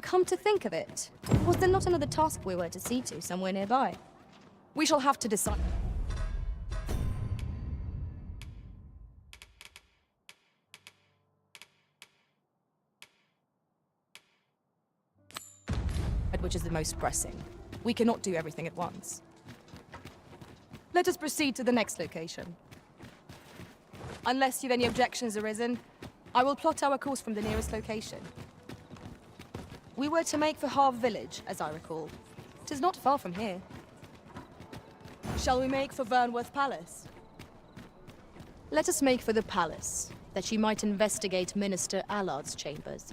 Come to think of it, was there not another task we were to see to somewhere nearby? We shall have to decide. Which is the most pressing. We cannot do everything at once. Let us proceed to the next location. Unless you've any objections arisen, I will plot our course from the nearest location. We were to make for Harve Village, as I recall. 'Tis not far from here. Shall we make for Vernworth Palace? Let us make for the palace, that she might investigate Minister Allard's chambers.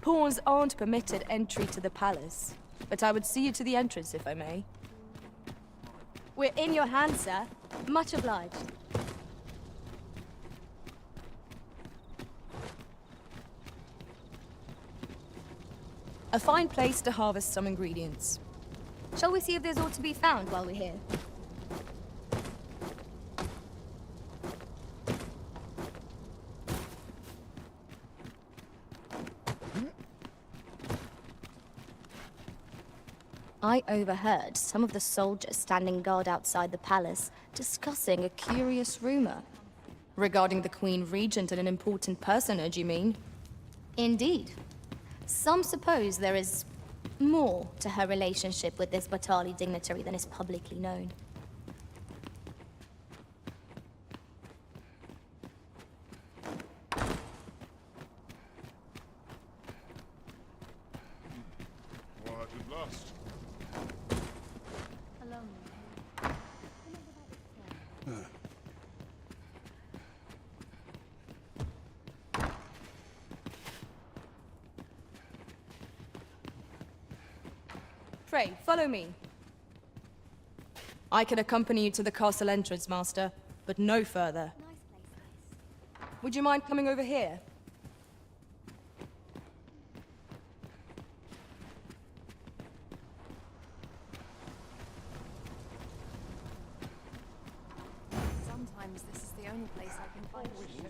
Pawns aren't permitted entry to the palace, but I would see you to the entrance if I may. We're in your hands, sir. Much obliged. A fine place to harvest some ingredients. Shall we see if there's aught to be found while we're here? I overheard some of the soldiers standing guard outside the palace discussing a curious rumor. Regarding the Queen Regent and an important personage, you mean? Indeed. Some suppose there is more to her relationship with this Batali dignitary than is publicly known. Quiet at last. Pray, follow me. I can accompany you to the castle entrance, Master, but no further. Would you mind coming over here? Sometimes this is the only place I can find wishes.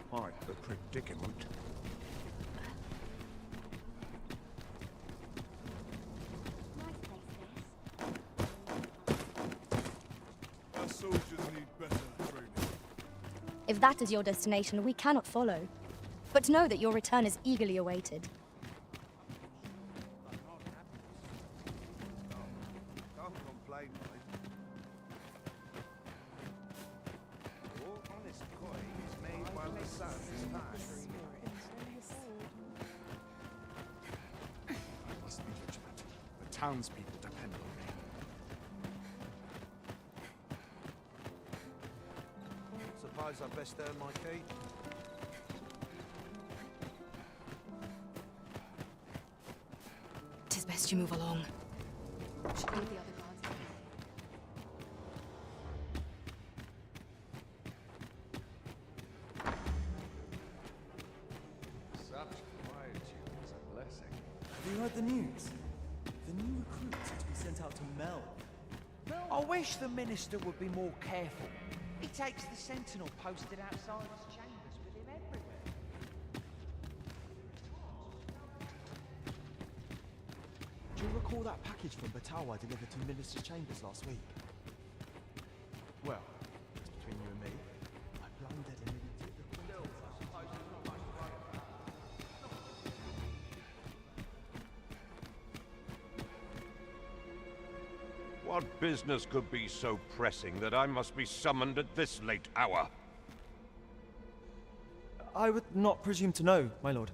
Quite the predicament. Our soldiers need better training. If that is your destination, we cannot follow. But know that your return is eagerly awaited. Can't complain, mate. All honest coin is made while the sun is high. I must be vigilant. The townspeople depend on me. Suppose I best earn my keep. Tis best you move along. Should we with the other guards? Such quietude is a blessing. Have you heard the news? The new recruits are to be sent out to Mel. I wish the minister would be more careful. He takes the sentinel posted outside his chambers with him everywhere. Do you recall that package from Batawa delivered to Minister's chambers last week? Well, just between you and me, I blundered and nearly took the queen. What business could be so pressing that I must be summoned at this late hour? I would not presume to know, my lord.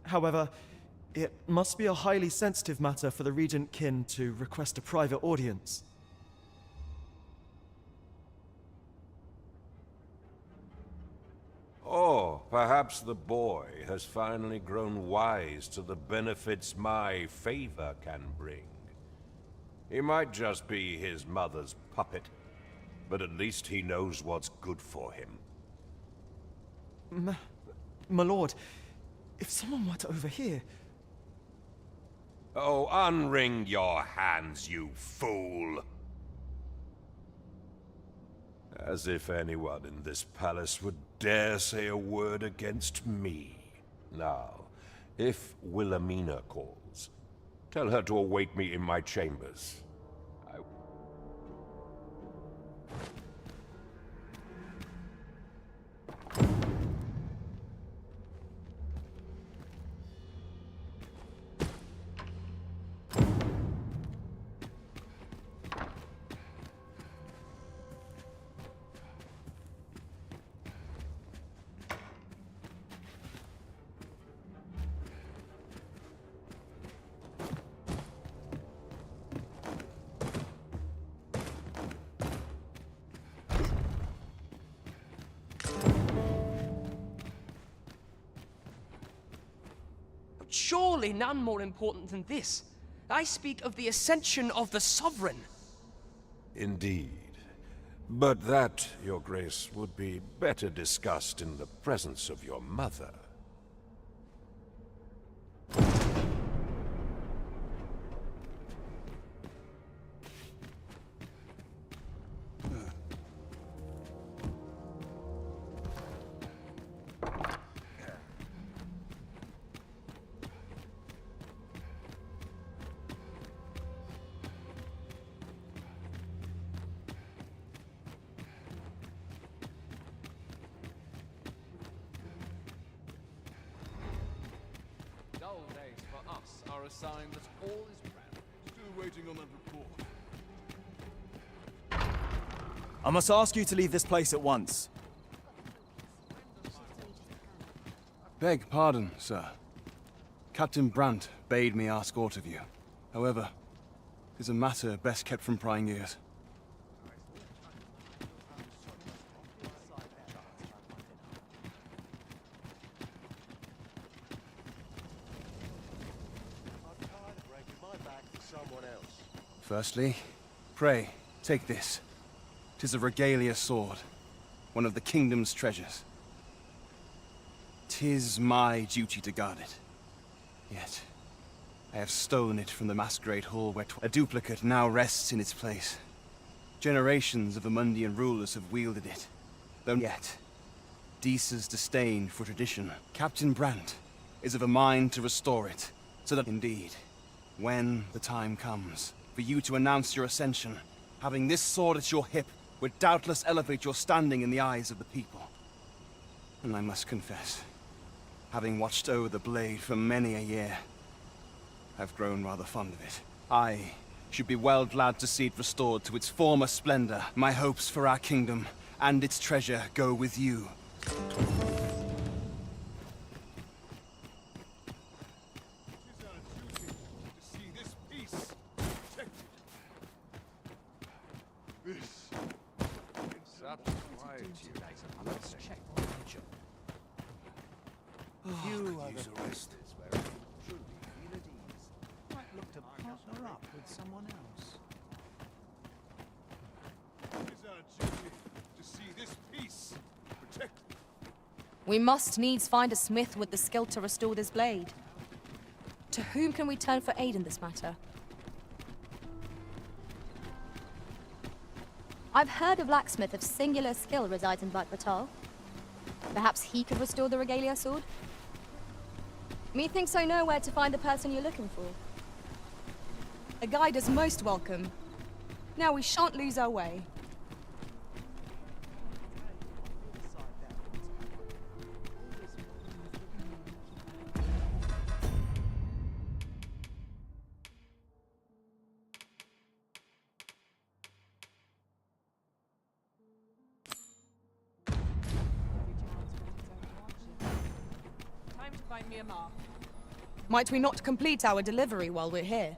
However, it must be a highly sensitive matter for the Regent Kin to request a private audience. Or perhaps the boy has finally grown wise to the benefits my favor can bring. He might just be his mother's puppet, but at least he knows what's good for him. My lord, if someone were to overhear... Oh, unwring your hands, you fool! As if anyone in this palace would dare say a word against me. Now, if Wilhelmina calls, tell her to await me in my chambers. Surely none more important than this. I speak of the ascension of the Sovereign. Indeed. But that, Your Grace, would be better discussed in the presence of your mother. Dull days for us are a sign that all is well. Still waiting on that report. I must ask you to leave this place at once. Beg pardon, sir. Captain Brandt bade me ask aught of you. However, it is a matter best kept from prying ears. Firstly, pray, take this. 'Tis a regalia sword, one of the kingdom's treasures. 'Tis my duty to guard it. Yet, I have stolen it from the masquerade hall where a duplicate now rests in its place. Generations of Amundian rulers have wielded it, though yet, Disa's disdain for tradition. Captain Brandt is of a mind to restore it, so that indeed, when the time comes for you to announce your ascension, having this sword at your hip would doubtless elevate your standing in the eyes of the people. And I must confess, having watched over the blade for many a year, I've grown rather fond of it. I should be well glad to see it restored to its former splendor. My hopes for our kingdom and its treasure go with you. You are the best. Should we feel at ease? Might look to partner up with someone else. It is our duty to see this peace protected. We must needs find a smith with the skill to restore this blade. To whom can we turn for aid in this matter? I've heard a blacksmith of singular skill resides in Batal. Perhaps he could restore the regalia sword? Methinks I know where to find the person you're looking for. A guide is most welcome. Now we shan't lose our way. Might we not complete our delivery while we're here?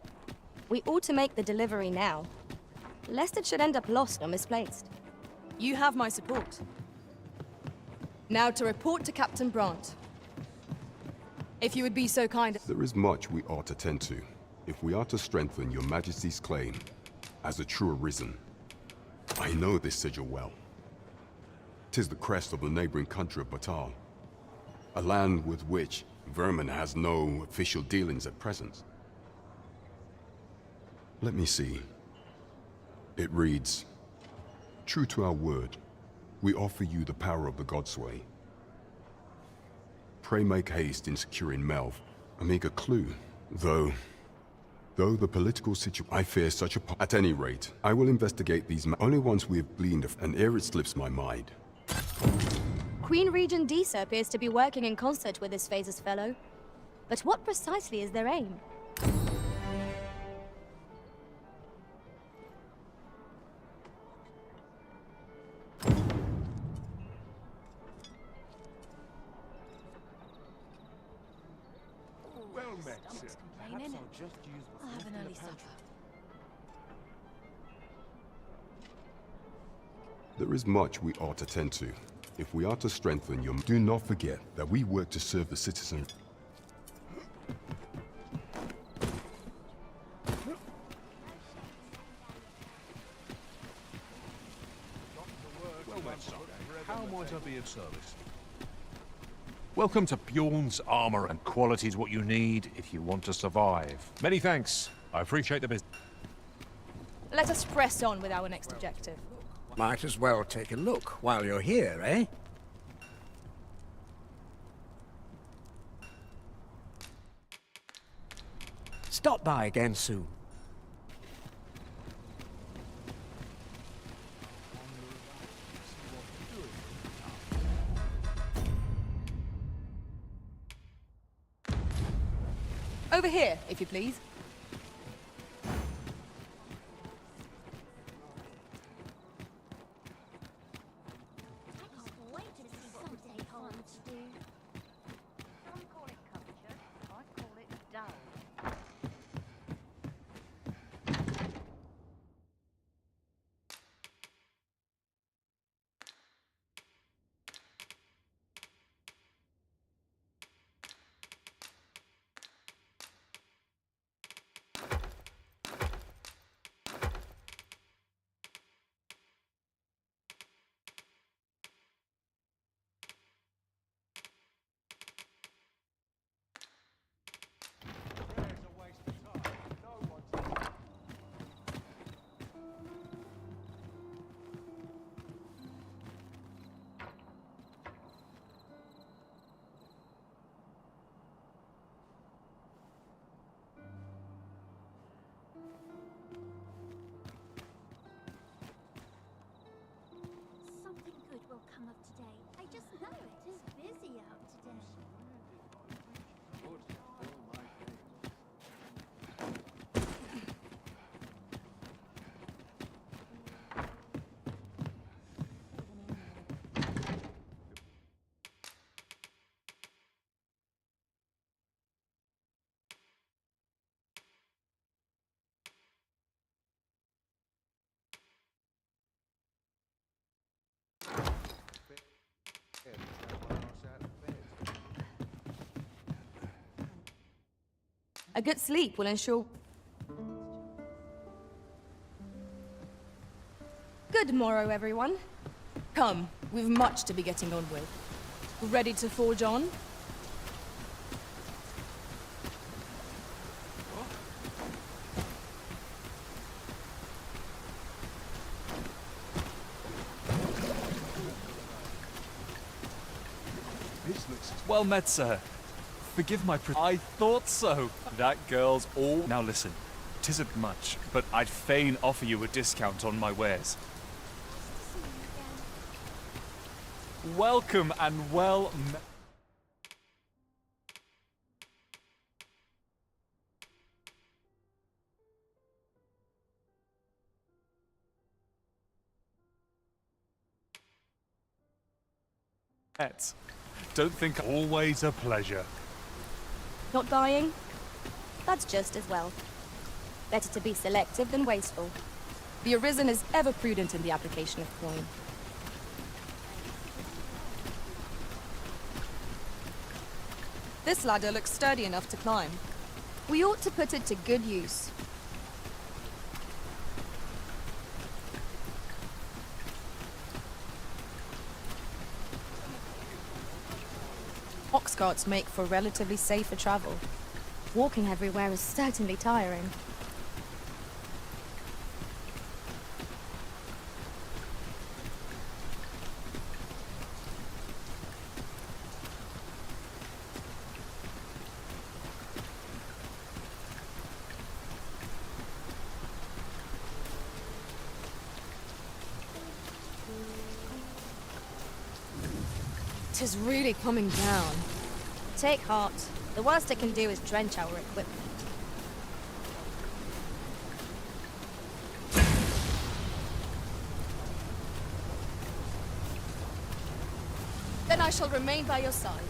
We ought to make the delivery now, lest it should end up lost or misplaced. You have my support. Now to report to Captain Brandt. If you would be so kind. There is much we ought to tend to, if we are to strengthen your Majesty's claim as a true arisen. I know this sigil well. 'Tis the crest of the neighboring country of Batal, a land with which Vermin has no official dealings at present. Let me see. It reads, "True to our word, we offer you the power of the Godsway. Pray make haste in securing Melv." A meager clue, though the political situation, I fear such a... At any rate, I will investigate these only once we have gleaned and ere it slips my mind. Queen Regent Disa appears to be working in concert with this Phases fellow. But what precisely is their aim? Well met, sir. Complaining. I'll have an early supper. There is much we ought to tend to, if we are to strengthen your... Do not forget that we work to serve the citizen. Well met, sir. How might I be of service? Welcome to Bjorn's armor, and quality is what you need if you want to survive. Many thanks. I appreciate the business. Let us press on with our next objective. Might as well take a look while you're here, eh? Stop by again soon. Over here, if you please. A good sleep will ensure... Good morrow, everyone. Come, we've much to be getting on with. Ready to forge on? Well met, sir. Forgive my I thought so. That girl's all... Now listen, 'tisn't much, but I'd fain offer you a discount on my wares. Welcome and well met. Don't think... Always a pleasure. Not buying? That's just as well. Better to be selective than wasteful. The Arisen is ever prudent in the application of coin. This ladder looks sturdy enough to climb. We ought to put it to good use. Ox carts make for relatively safer travel. Walking everywhere is certainly tiring. Tis really coming down. Take heart. The worst it can do is drench our equipment. Then I shall remain by your side.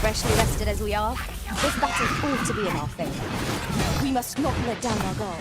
Freshly rested as we are, this battle ought to be in our favor. We must not let down our guard.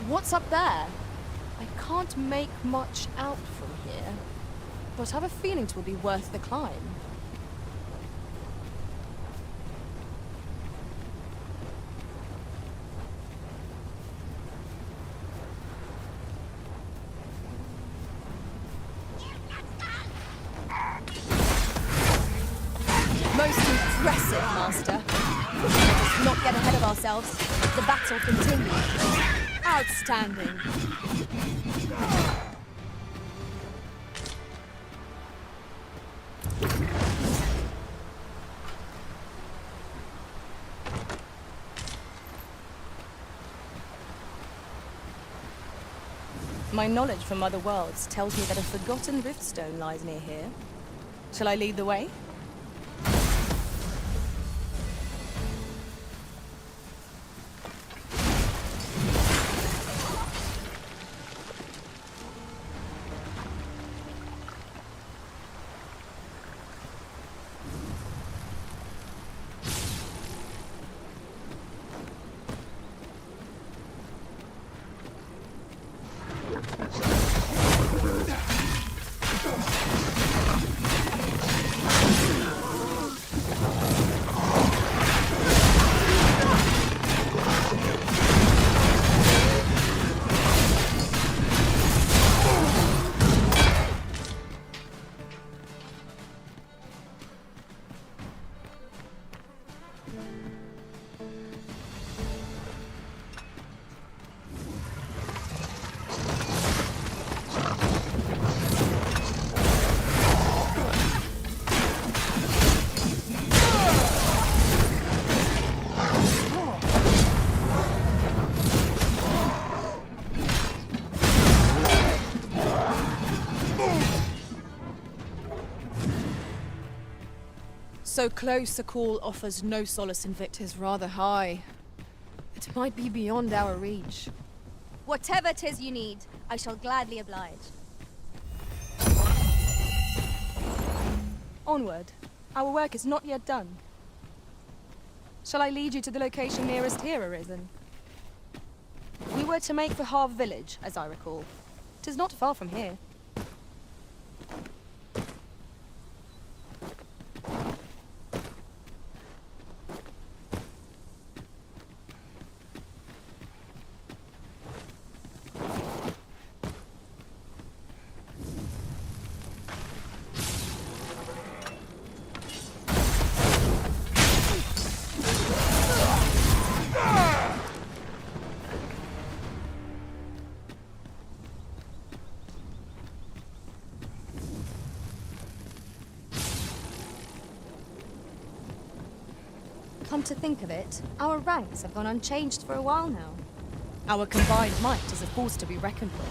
What's up there? I can't make much out from here, but I have a feeling it will be worth the climb. Most impressive, Master. Let us not get ahead of ourselves. The battle continues. Outstanding. My knowledge from other worlds tells me that a forgotten riftstone lies near here. Shall I lead the way? So close a call offers no solace in victors, rather high. It might be beyond our reach. Whatever 'tis you need, I shall gladly oblige. Onward. Our work is not yet done. Shall I lead you to the location nearest here, Arisen? We were to make for Harv Village, as I recall. 'Tis not far from here. Come to think of it, our ranks have gone unchanged for a while now. Our combined might is a force to be reckoned with.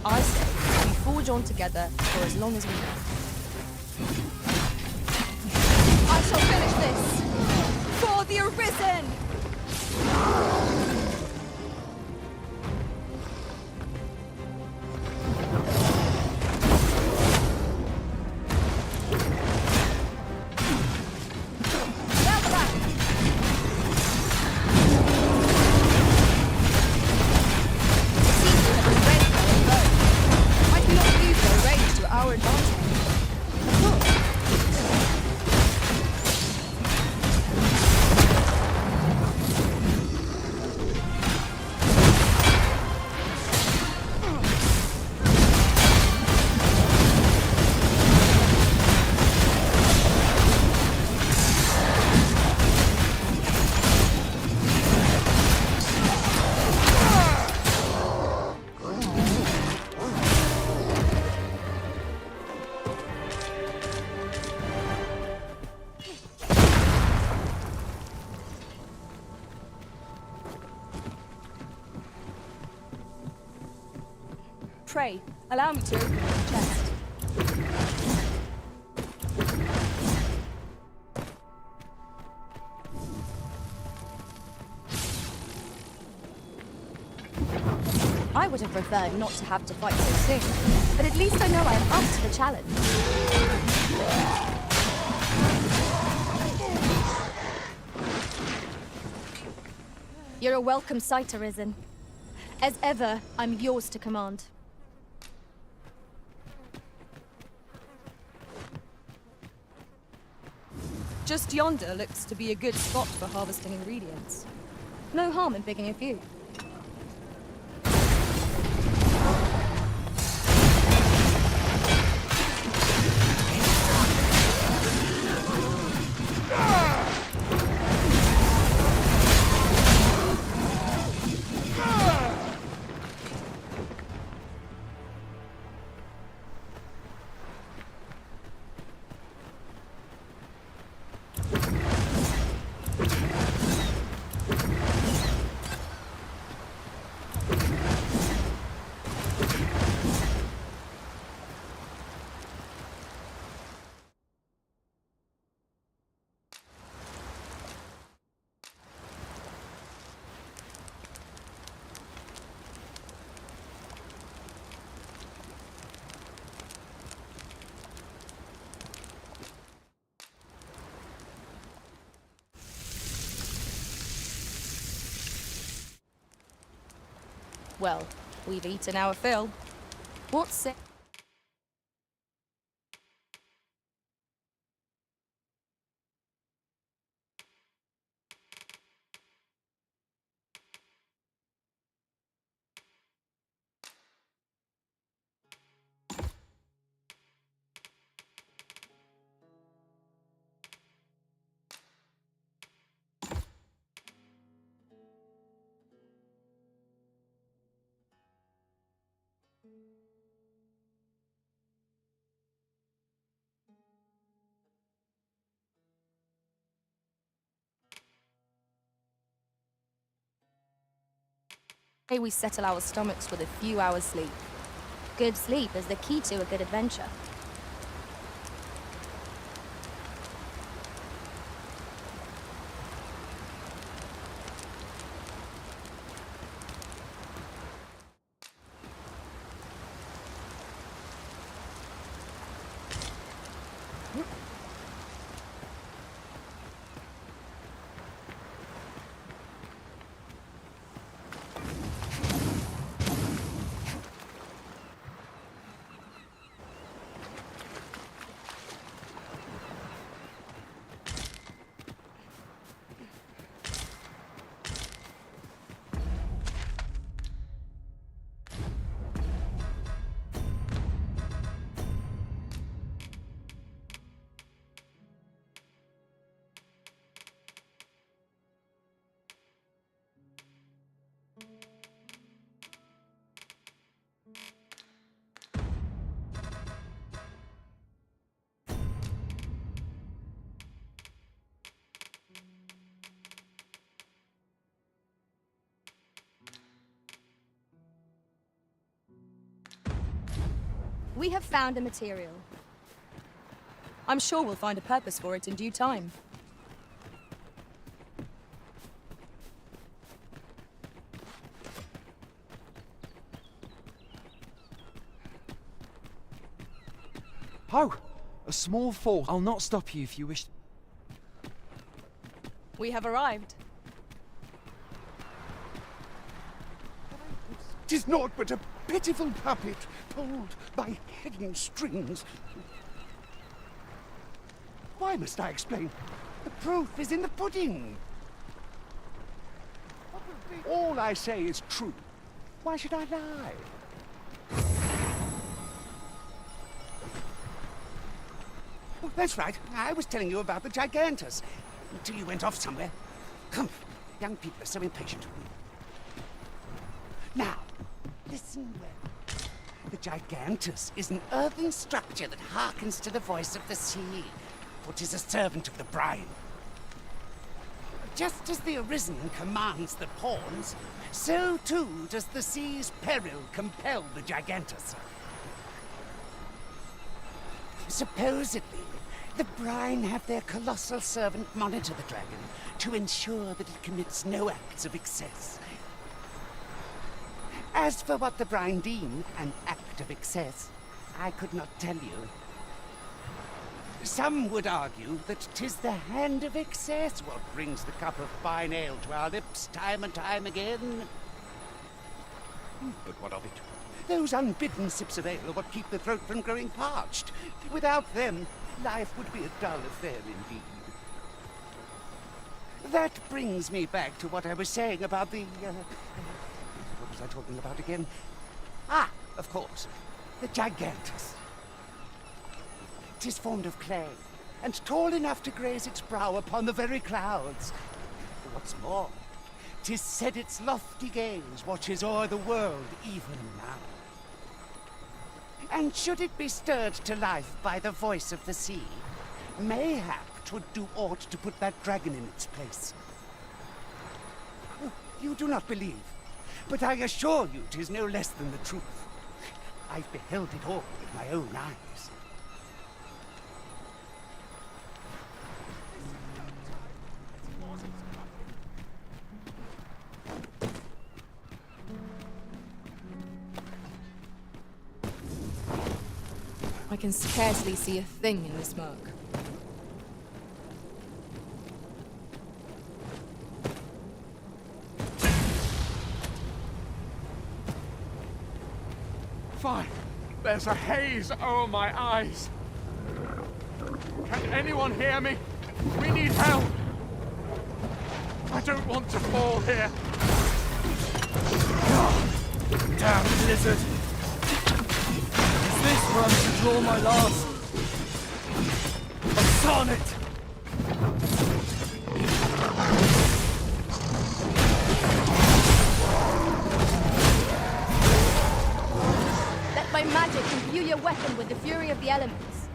I say we forge on together for as long as we can. I shall finish this! For the Arisen! Pray, allow me to open your chest. I would have preferred not to have to fight so soon, but at least I know I am up to the challenge. You're a welcome sight, Arisen. As ever, I'm yours to command. Just yonder looks to be a good spot for harvesting ingredients. No harm in picking a few. Well, we've eaten our fill. What's it? Hey, we settle our stomachs with a few hours sleep. Good sleep is the key to a good adventure. We have found a material. I'm sure we'll find a purpose for it in due time. Oh, a small force. I'll not stop you if you wish. We have arrived. 'Tis naught but a pitiful puppet pulled by hidden strings. Why must I explain? The proof is in the pudding. All I say is true. Why should I lie? Oh, that's right. I was telling you about the Gigantus. Until you went off somewhere. Come, young people are so impatient. Now, listen well. The Gigantus is an earthen structure that hearkens to the voice of the sea, for 'tis a servant of the brine. Just as the Arisen commands the pawns, so too does the sea's peril compel the Gigantus. Supposedly, the brine have their colossal servant monitor the dragon to ensure that it commits no acts of excess. As for what the brine deem an act of excess, I could not tell you. Some would argue that 'tis the hand of excess what brings the cup of fine ale to our lips time and time again. But what of it? Those unbidden sips of ale are what keep the throat from growing parched. Without them, life would be a dull affair indeed. That brings me back to what I was saying about the... what was I talking about again? Ah, of course, the Gigantus. 'Tis formed of clay, and tall enough to graze its brow upon the very clouds. What's more, 'tis said its lofty gaze watches o'er the world even now. And should it be stirred to life by the voice of the sea, mayhap 'twould do aught to put that dragon in its place. Oh, you do not believe, but I assure you 'tis no less than the truth. I've beheld it all with my own eyes. I can scarcely see a thing in the smoke. Fine. There's a haze over my eyes. Can anyone hear me? We need help. I don't want to fall here. Damn lizard! Is this where I'm to draw my last? A sonnet! Let my magic imbue your weapon with the fury of the elements.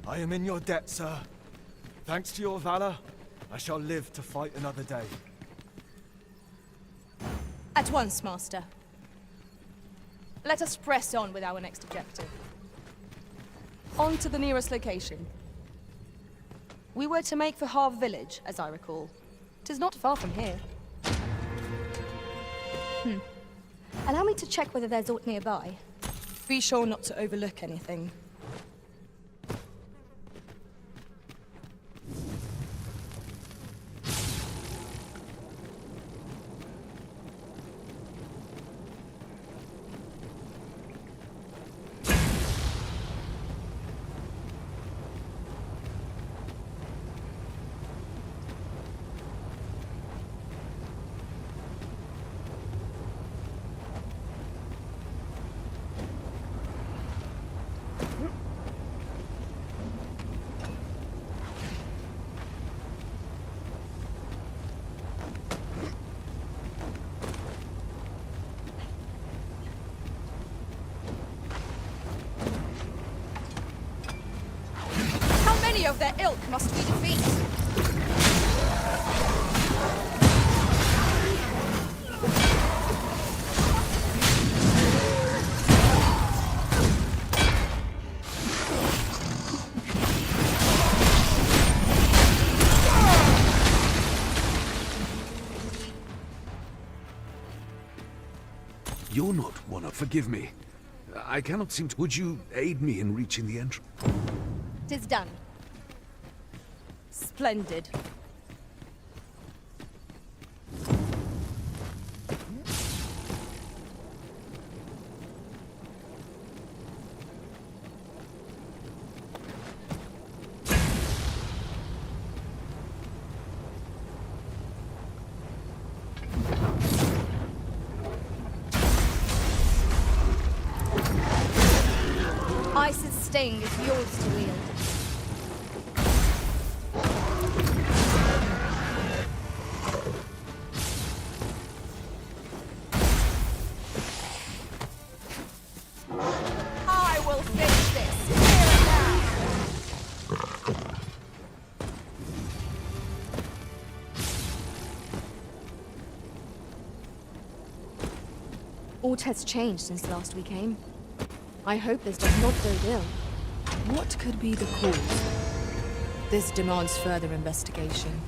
I am in your debt, sir. Thanks to your valor, I shall live to fight another day. At once, Master. Let us press on with our next objective. On to the nearest location. We were to make for Harve Village, as I recall. 'Tis not far from here. Allow me to check whether there's aught nearby. Be sure not to overlook anything. Many of their ilk must we defeat. Forgive me. I cannot seem to... Would you aid me in reaching the entrance? 'Tis done. Splendid. Ice's sting is yours to wield. I will finish this here and now. Aught has changed since last we came. I hope this does not bode ill. What could be the cause? This demands further investigation.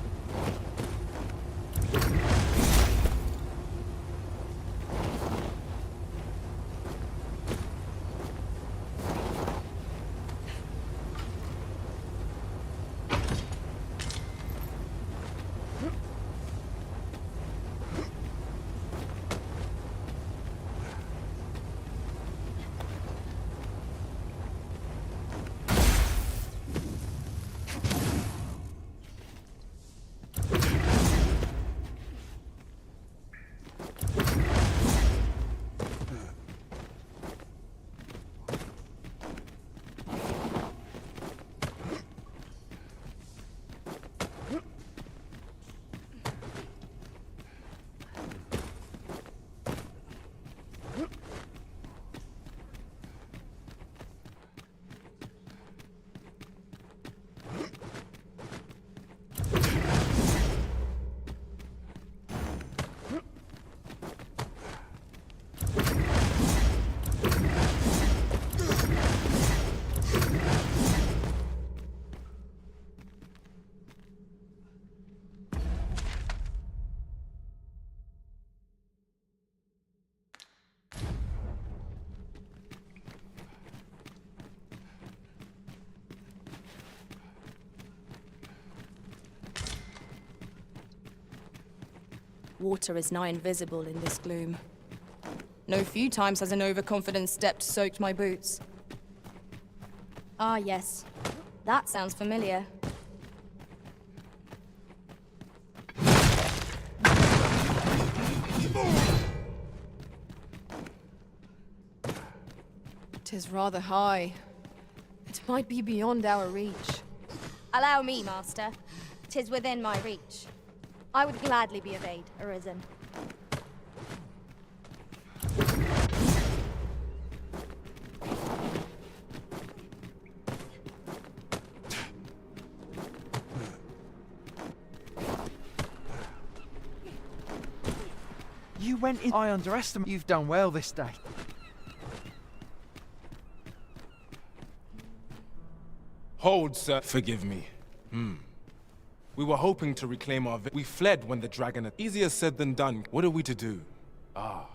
Water is nigh invisible in this gloom. No few times has an overconfident step soaked my boots. Ah, yes. That sounds familiar. Tis rather high. It might be beyond our reach. Allow me, Master. 'Tis within my reach. I would gladly be of aid, Arisen. You went in. I underestimated. You've done well this day. Hold, sir. Forgive me. We were hoping to reclaim our... We fled when the dragon... Easier said than done. What are we to do? Ah.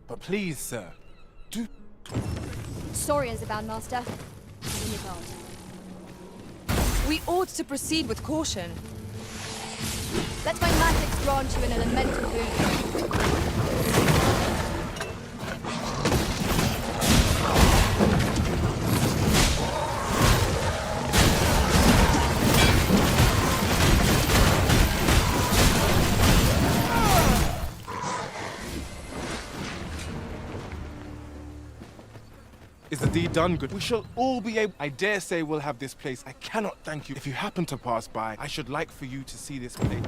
But please, sir. Do... Saurians abound, Master. Be in your guard. We ought to proceed with caution. Let my magic grant you an elemental boon. Is the deed done, good? We shall all be able... I dare say we'll have this place. I cannot thank you. If you happen to pass by, I should like for you to see this place.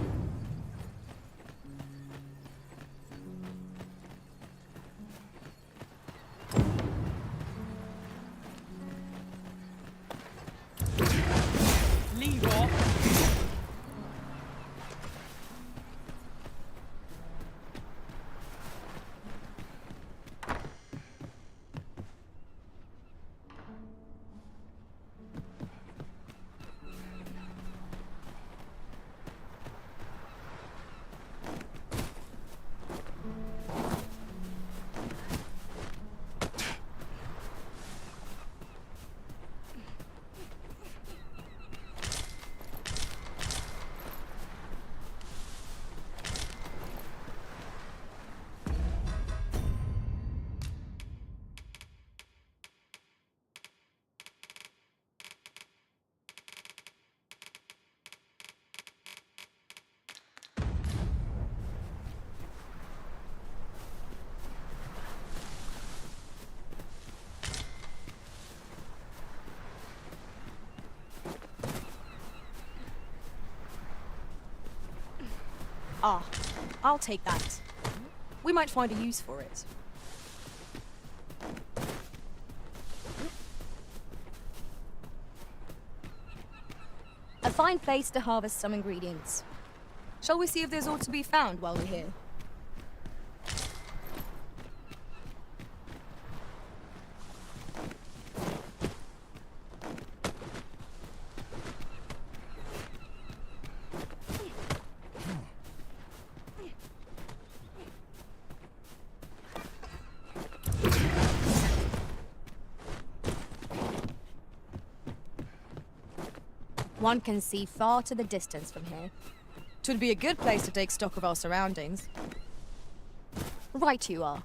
Leave off. Ah, I'll take that. We might find a use for it. A fine place to harvest some ingredients. Shall we see if there's aught to be found while we're here? One can see far to the distance from here. 'Twould be a good place to take stock of our surroundings. Right you are.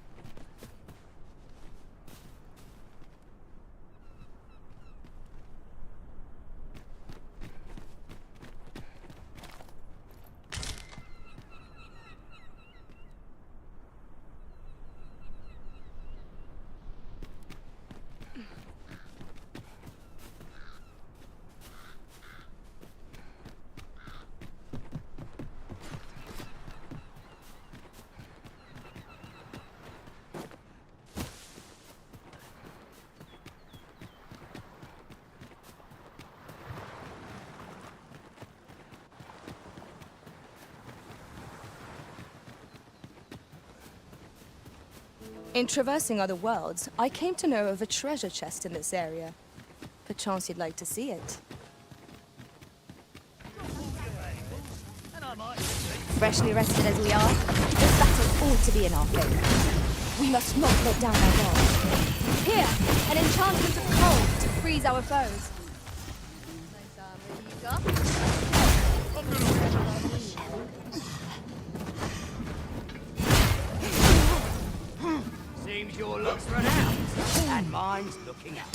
In traversing other worlds, I came to know of a treasure chest in this area. Perchance you'd like to see it. Freshly rested as we are, this battle ought to be in our favor. We must not let down our guard. Here, an enchantment of cold to freeze our foes. Seems your luck's run out, and mine's looking up.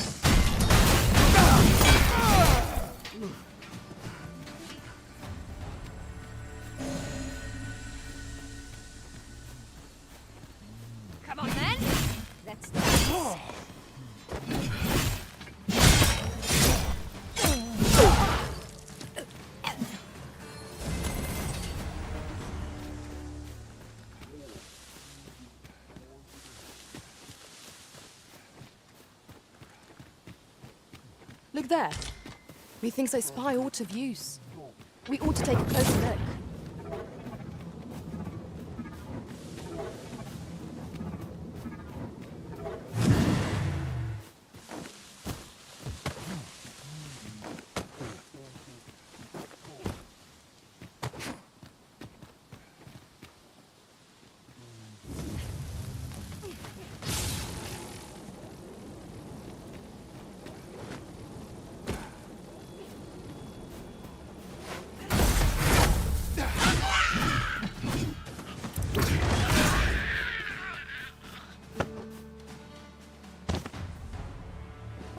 Come on then, let's dance. Look there. Methinks I spy aught of use. We ought to take a closer look.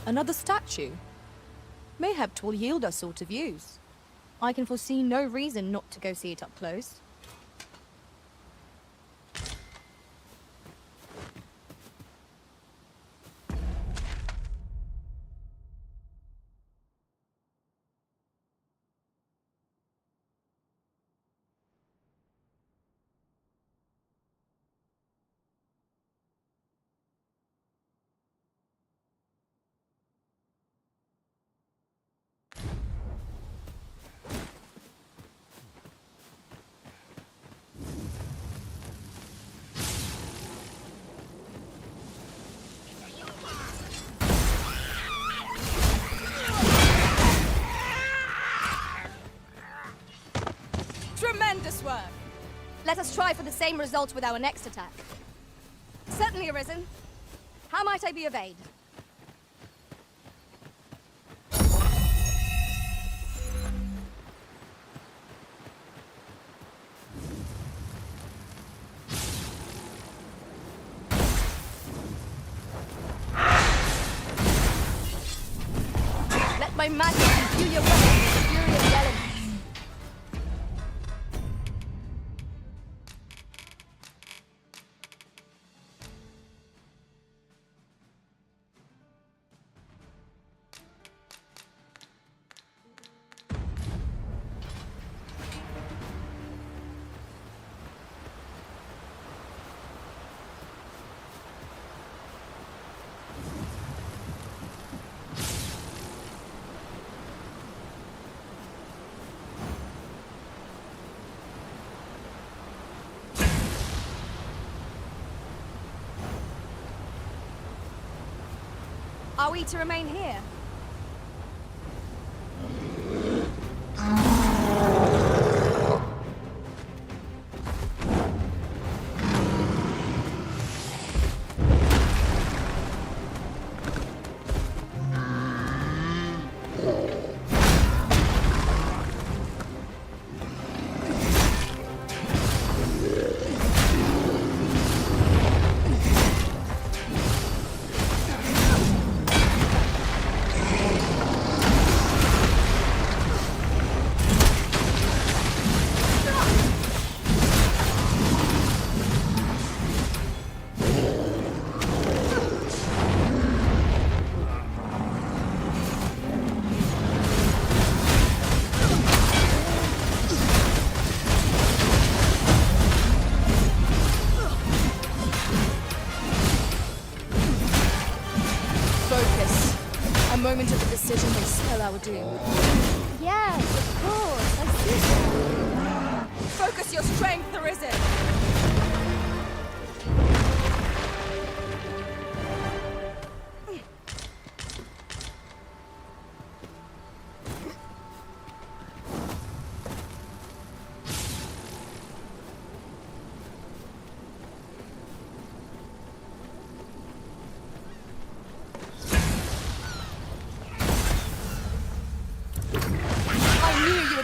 Another statue? Mayhap 'twill yield us sort of use. I can foresee no reason not to go see it up close. Tremendous work! Let us try for the same result with our next attack. Certainly, Arisen. How might I be of aid? Let my magic imbue your weapon with the fury of the elements. Are we to remain here? Moment of the decision may spell our doom. Yes, of course. I see. Focus your strength, Arisen!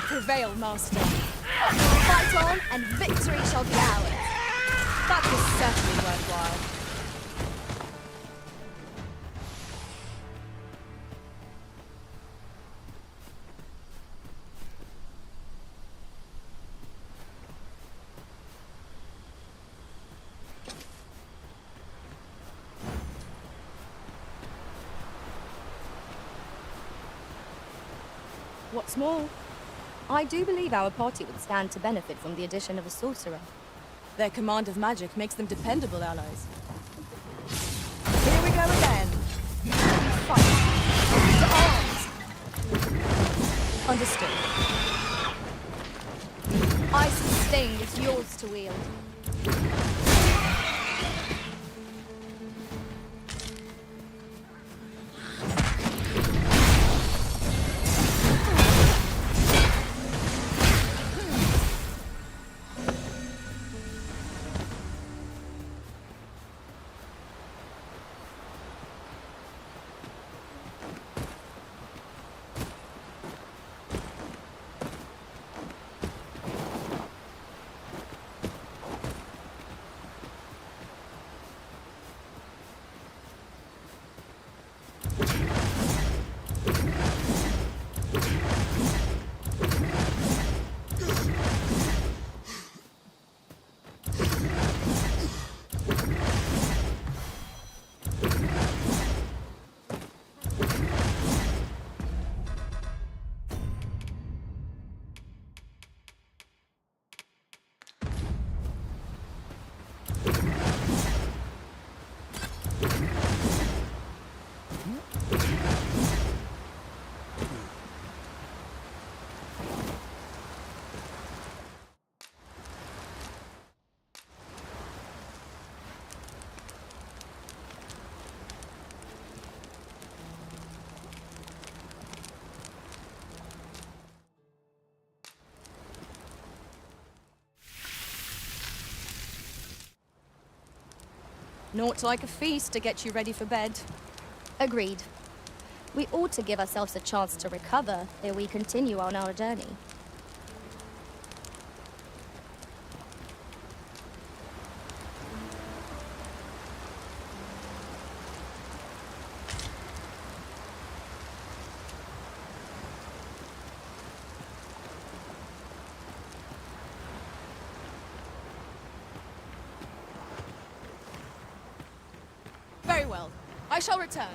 Prevail, Master. Fight on, and victory shall be ours. That was certainly worthwhile. What's more, I do believe our party would stand to benefit from the addition of a sorcerer. Their command of magic makes them dependable allies. Here we go again. Fight. To arms. Understood. Ice's sting is yours to wield. Naught like a feast to get you ready for bed. Agreed. We ought to give ourselves a chance to recover ere we continue on our journey. Very well. I shall return.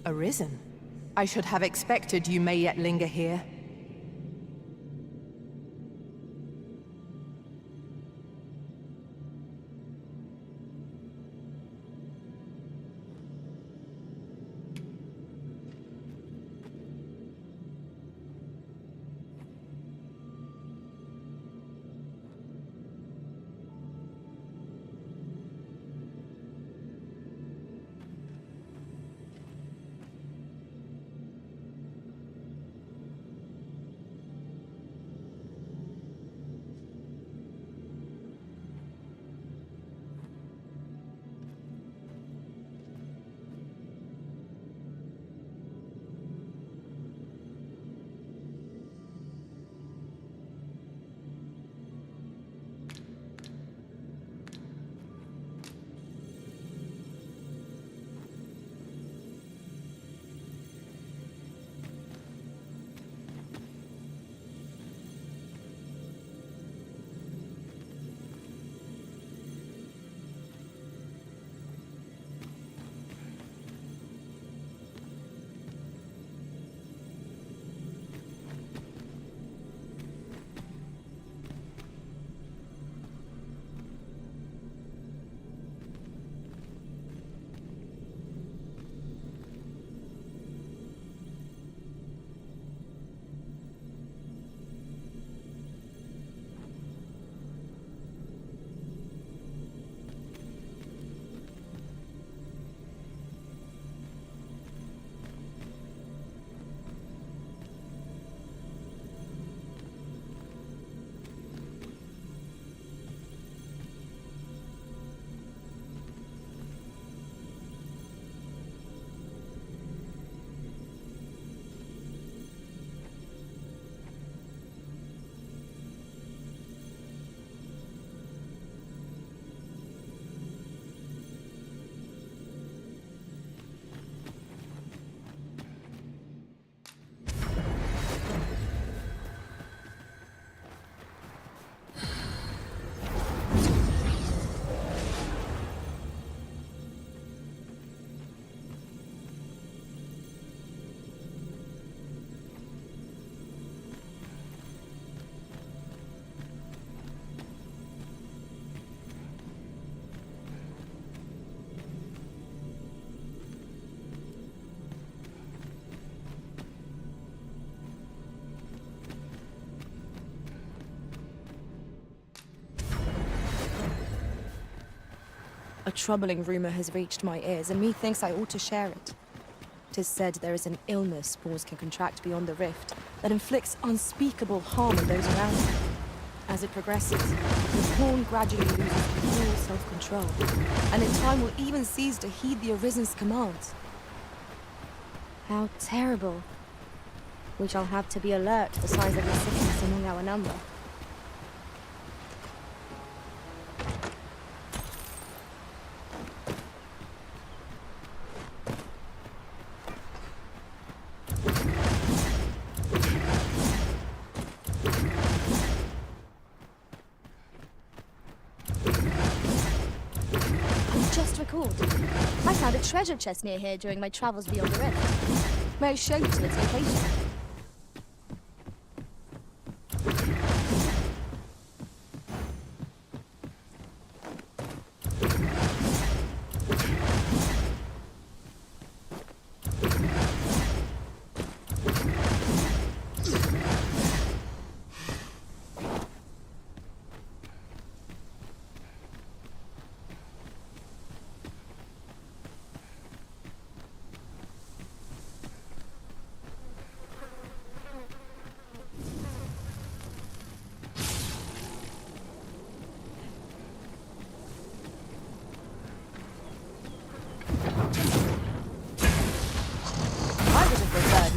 Arisen? I should have expected you may yet linger here. A troubling rumor has reached my ears, and methinks I ought to share it. 'Tis said there is an illness spores can contract beyond the rift that inflicts unspeakable harm on those around it. As it progresses, the pawn gradually loses all self-control, and in time will even cease to heed the Arisen's commands. How terrible. We shall have to be alert to the size of the sickness among our number. I found a treasure chest near here during my travels beyond the rift. May I show you to its location?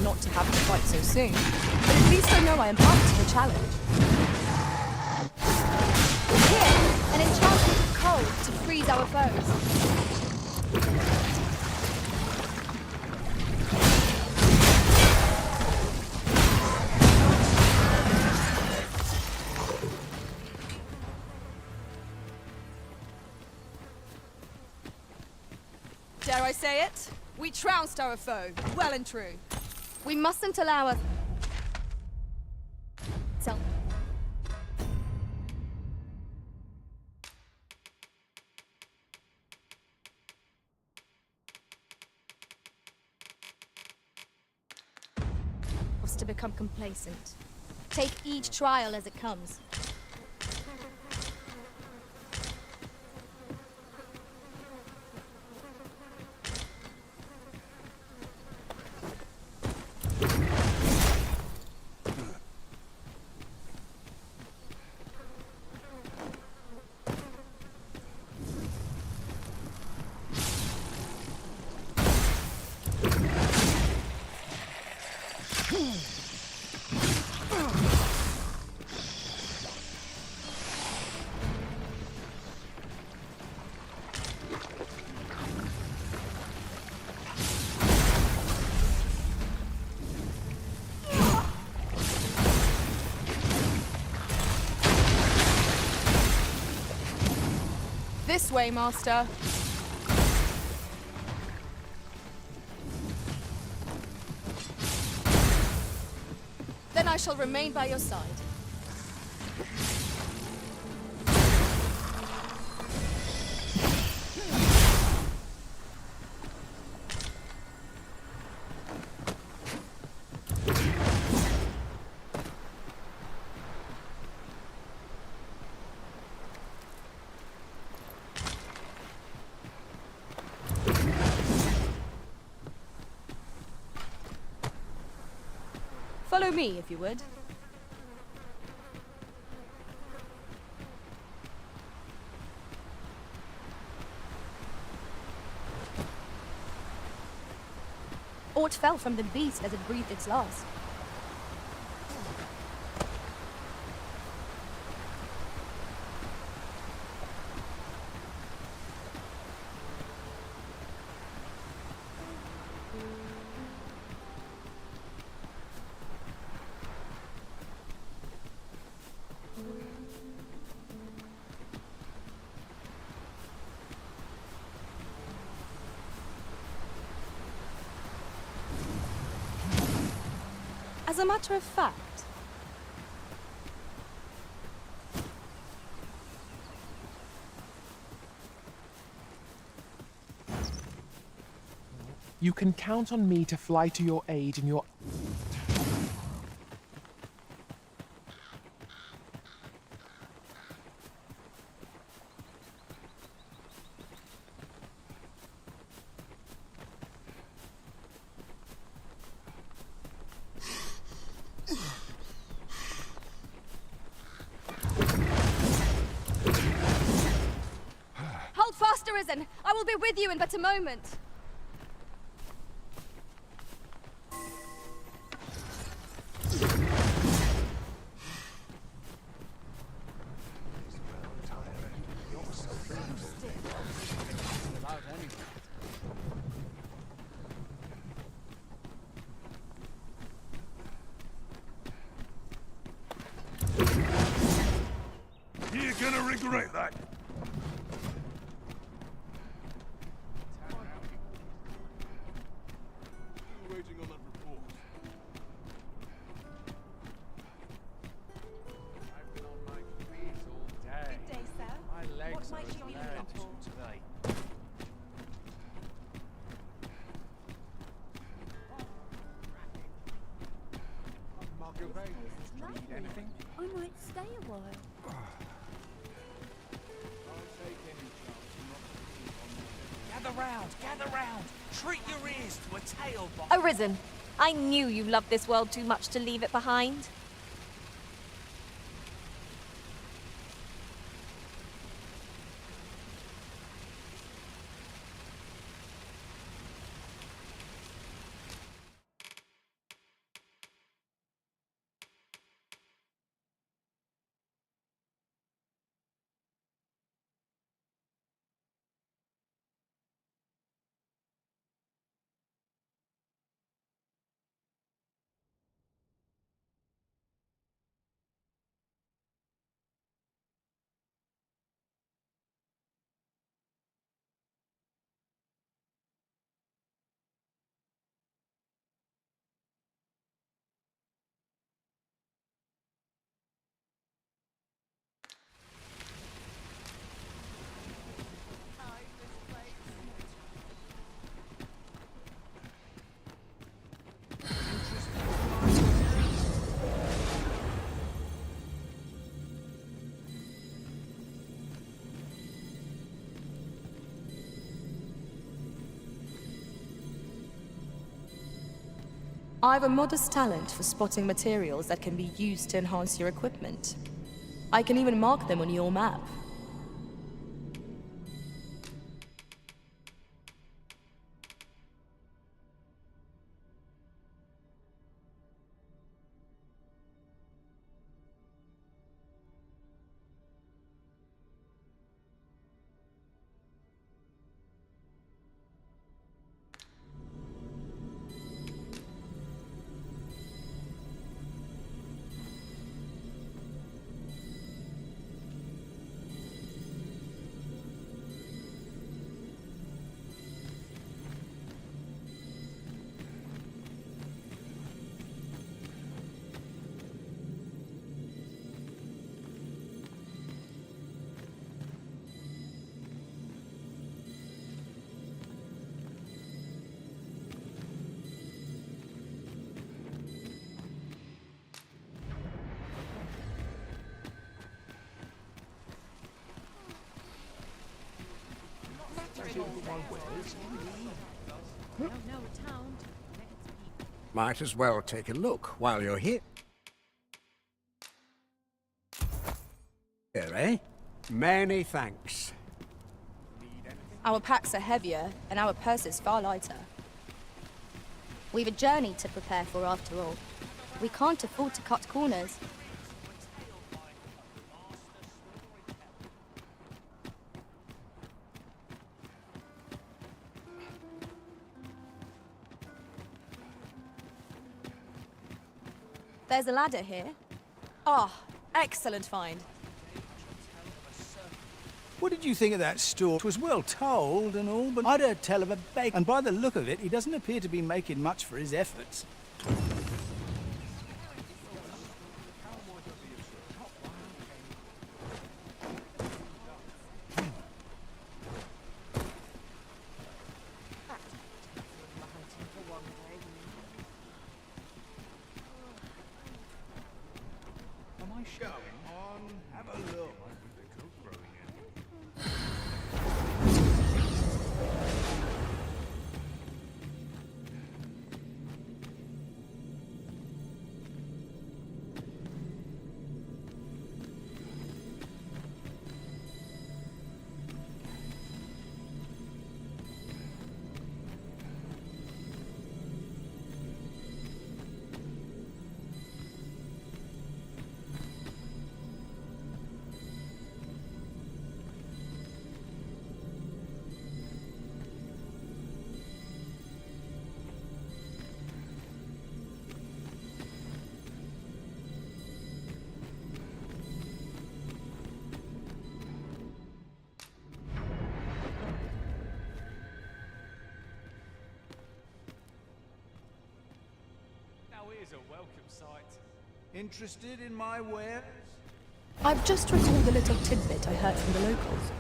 Not to have to fight so soon, but at least I know I am up to the challenge. Here, an enchantment of cold to freeze our foes. Dare I say it? We trounced our foe, well and true. We mustn't allow us... So... to become complacent. Take each trial as it comes. This way, Master. Then I shall remain by your side. Follow me, if you would. Aught fell from the beast as it breathed its last. As a matter of fact, you can count on me to fly to your aid in your... Hold fast, Arisen! I will be with you in but a moment. You're gonna regret that. Waiting on that report. I've been on my feet all day. Good day, sir. My legs What might are you be as looking bad for? today. Need anything? I might stay a while. Gather round! Treat your ears to a tale by... Arisen, I knew you loved this world too much to leave it behind. I've a modest talent for spotting materials that can be used to enhance your equipment. I can even mark them on your map. Might as well take a look while you're here. Here, eh? Many thanks. Our packs are heavier, and our purses far lighter. We've a journey to prepare for after all. We can't afford to cut corners. There's a ladder here. Ah, excellent find. What did you think of that store? It was well told and all, but I'd tell of a bake. And by the look of it, he doesn't appear to be making much for his efforts. Am I showing on? Have a look. Here's a welcome sight. Interested in my wares? I've just recalled a little tidbit I heard from the locals.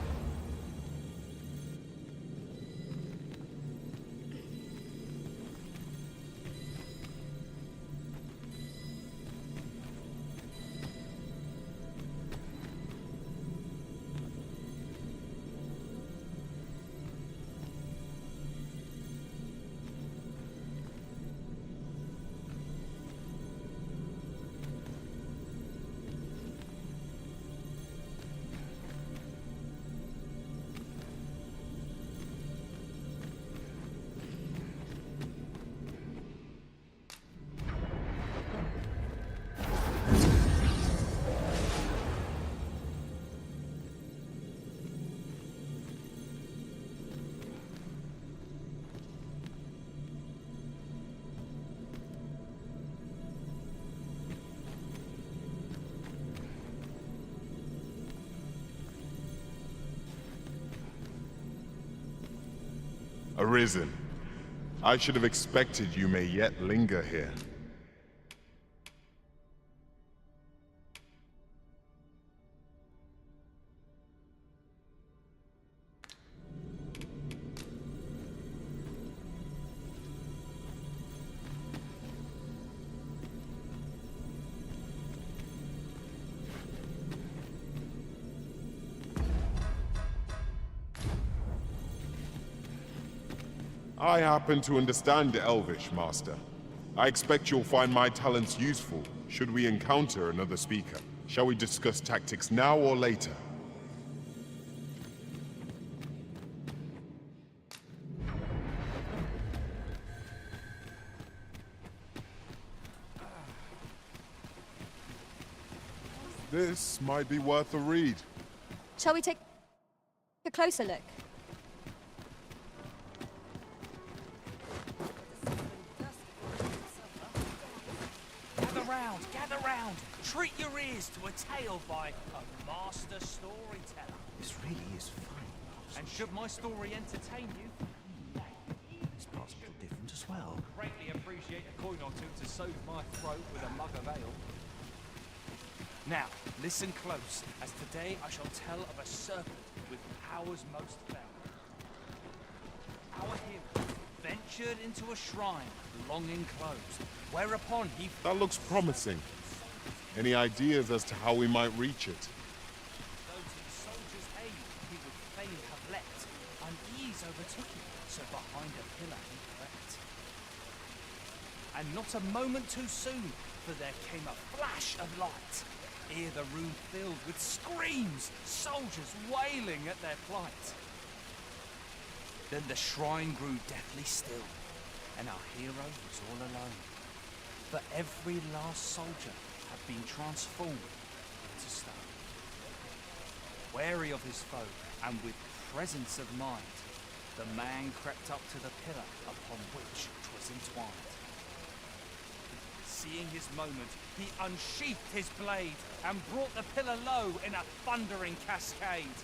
Arisen. I should have expected you may yet linger here. I happen to understand Elvish, Master. I expect you'll find my talents useful should we encounter another speaker. Shall we discuss tactics now or later? This might be worth a read. Shall we take a closer look? Gather round! Treat your ears to a tale by a master storyteller. This really is fun. And should my story entertain you, This part's a little different as well. greatly appreciate a coin or two to soothe my throat with a mug of ale. Now, listen close, as today I shall tell of a serpent with powers most fell. Our hero ventured into a shrine long enclosed, whereupon he... That looks promising. Any ideas as to how we might reach it? Though to the soldier's aid he would fain have leapt, unease overtook him, so behind a pillar he crept. And not a moment too soon, for there came a flash of light, ere the room filled with screams, soldiers wailing at their plight. Then the shrine grew deathly still, and our hero was all alone. For every last soldier had been transformed into stone. Wary of his foe, and with presence of mind, the man crept up to the pillar upon which 'twas entwined. Seeing his moment, he unsheathed his blade, and brought the pillar low in a thundering cascade.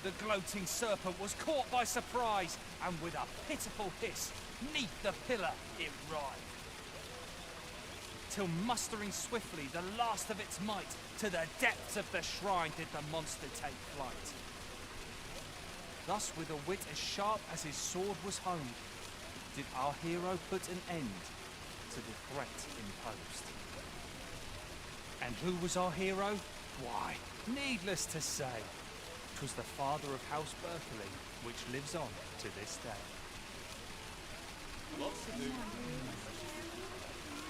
The gloating serpent was caught by surprise, and with a pitiful hiss, 'neath the pillar it writhed. Till mustering swiftly the last of its might, to the depths of the shrine did the monster take flight. Thus, with a wit as sharp as his sword was honed, did our hero put an end to the threat imposed. And who was our hero? Why, needless to say, 'twas the father of House Berkeley, which lives on to this day. Lots to do.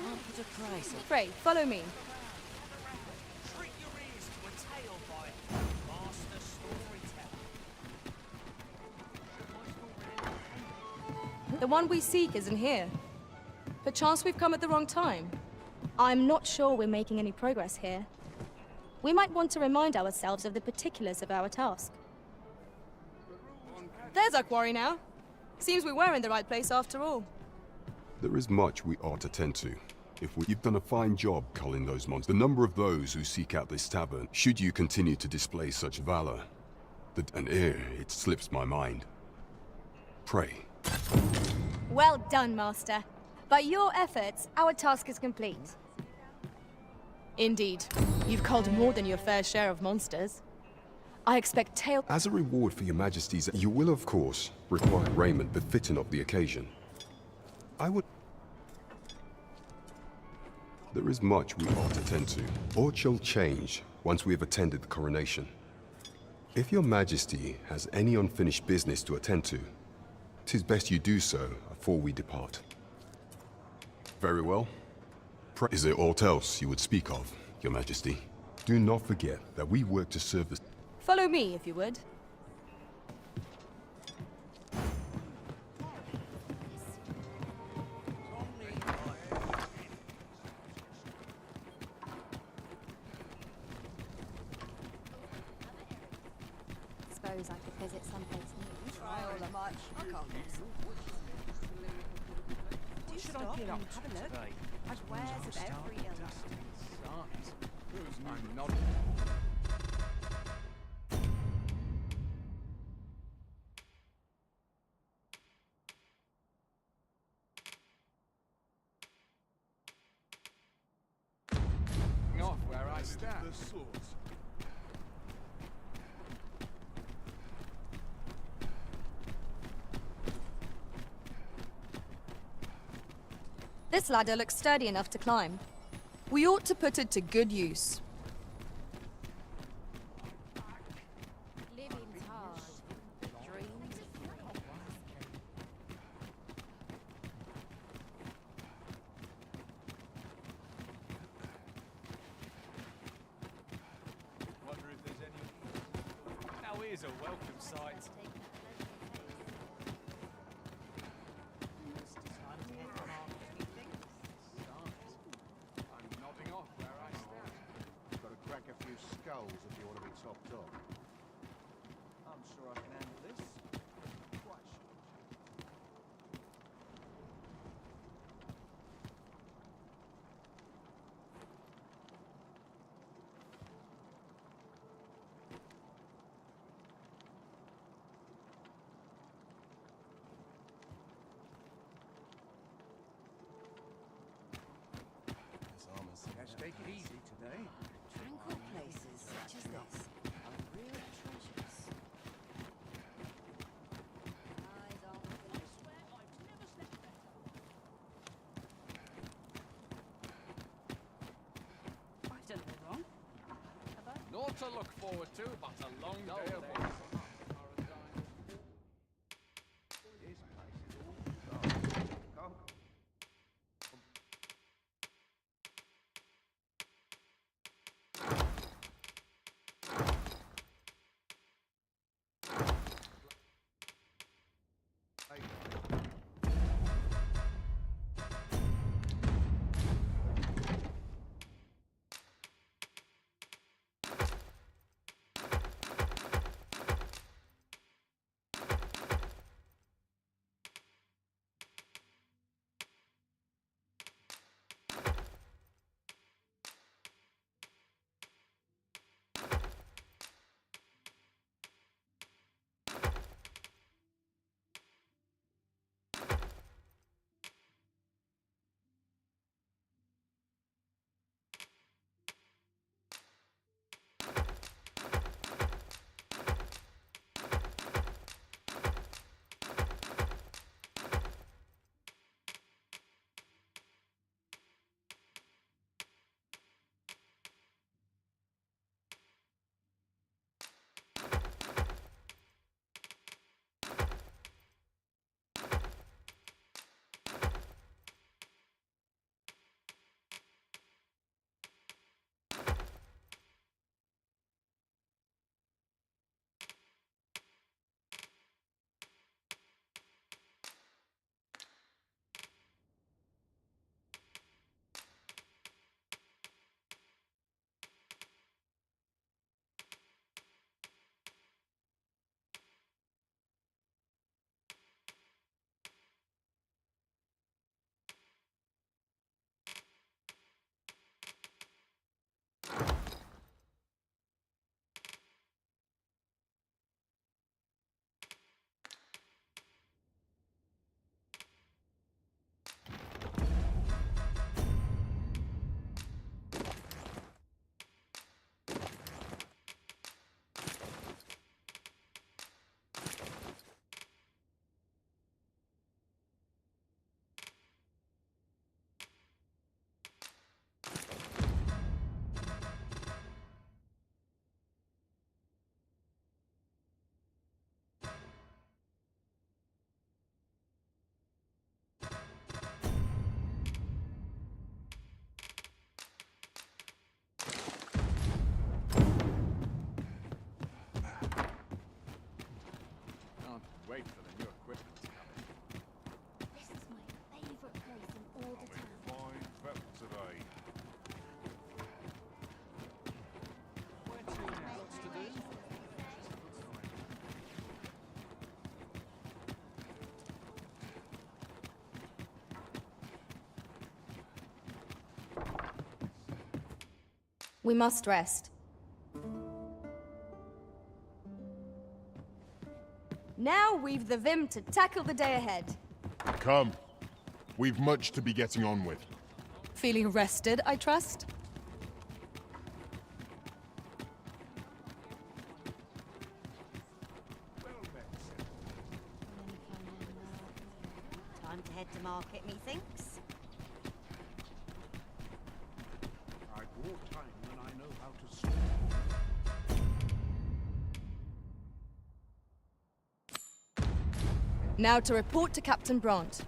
Can't put a price on. Pray, follow me. Treat your ears to a tale by master storyteller. The one we seek isn't here. Perchance we've come at the wrong time. I'm not sure we're making any progress here. We might want to remind ourselves of the particulars of our task. There's our quarry now. Seems we were in the right place after all. There is much we ought to tend to. You've done a fine job culling those monsters. The number of those who seek out this tavern, should you continue to display such valor, it slips my mind. Pray. Well done, Master. By your efforts, our task is complete. Indeed. You've culled more than your fair share of monsters. I expect tale... As a reward for your majesties, you will, of course, require raiment befitting of the occasion. There is much we ought to tend to. Aught shall change once we have attended the coronation. If your majesty has any unfinished business to attend to, 'tis best you do so afore we depart. Very well. Is there aught else you would speak of, your majesty? Do not forget that we work to serve the... Follow me, if you would. Suppose I could visit someplace new. Try all the much. I can't What should I get up to today? Wares of every ilk. I'm not... Off where I stand. This ladder looks sturdy enough to climb. We ought to put it to good use. Living's hard. Dreams. clothes if you want to be topped up. I'm sure I can handle this. Quite sure. Let's take it easy today. Tranquil places such as this are real treasures. Eyes on the village. I've done no wrong. Have I? Naught to look forward to, but a long day of work. This place is all dark. Can't Wait for the new equipment to come in. This is my favourite place in all the town. Fine prep today. Where to now? Lots to do. We must rest. Now we've the vim to tackle the day ahead. Come. We've much to be getting on with. Feeling rested, I trust? Time to head to market, methinks. I've more time than I know how to spend. Now to report to Captain Brant.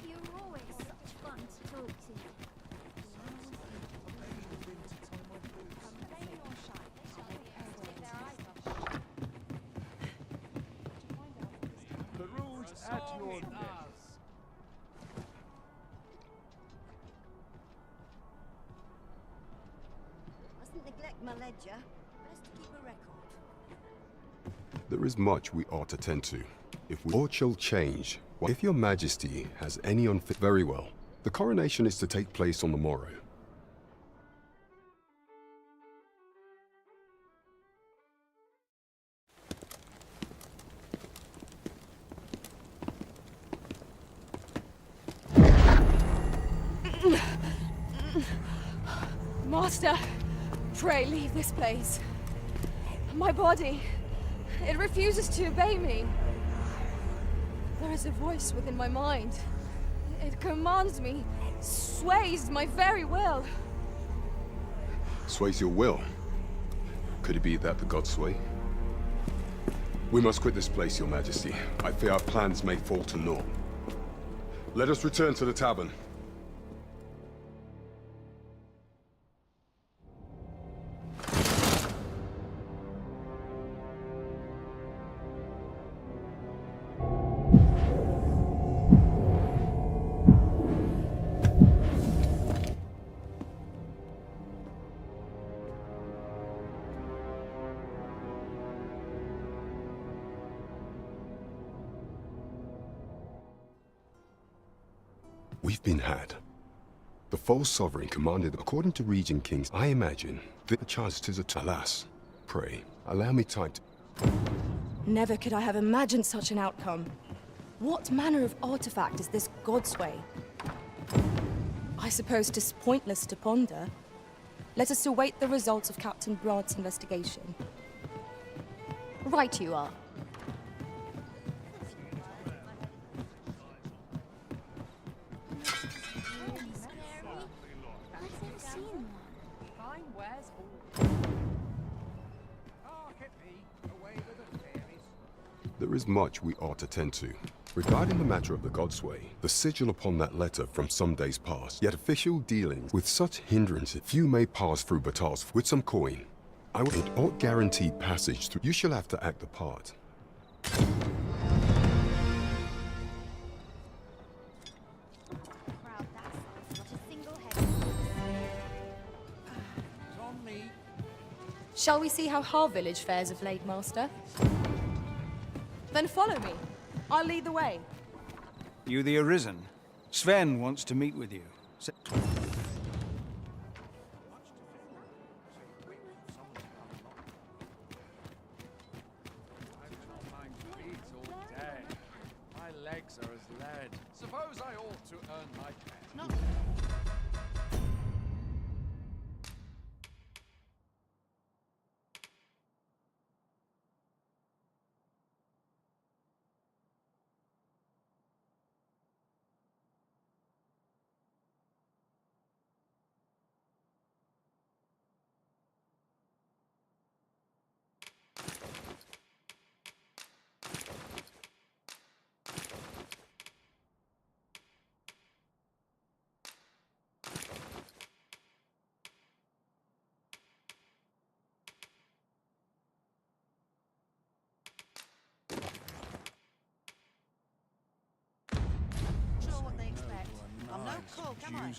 You're always such fun to talk to. The road's at your neck. My ledger. Best to keep a record. There is much we ought to tend to. If we all shall change, if your majesty has any unfit, very well. The coronation is to take place on the morrow. Master, pray leave this place. My body, it refuses to obey me. There is a voice within my mind. It commands me, sways my very will. Sways your will? Could it be that the gods sway? We must quit this place, your majesty. I fear our plans may fall to naught. Let us return to the tavern. We've been had. The false sovereign commanded, according to Regent Kings, I imagine, the chance 'tis a alas. Pray, allow me time to... Never could I have imagined such an outcome. What manner of artifact is this Godsway? I suppose 'tis pointless to ponder. Let us await the results of Captain Brant's investigation. Right you are. There is much we ought to tend to. Regarding the matter of the Godsway, the sigil upon that letter from some days past, yet official dealings with such hindrances, few may pass through Batar's with some coin. It ought guaranteed passage through. You shall have to act the part. Shall we see how Har village fares of late, Master? Then follow me. I'll lead the way. You the Arisen? Sven wants to meet with you. My legs are as lead. Suppose I ought to earn my pay. Sure what they expect. I'm no cook, am I?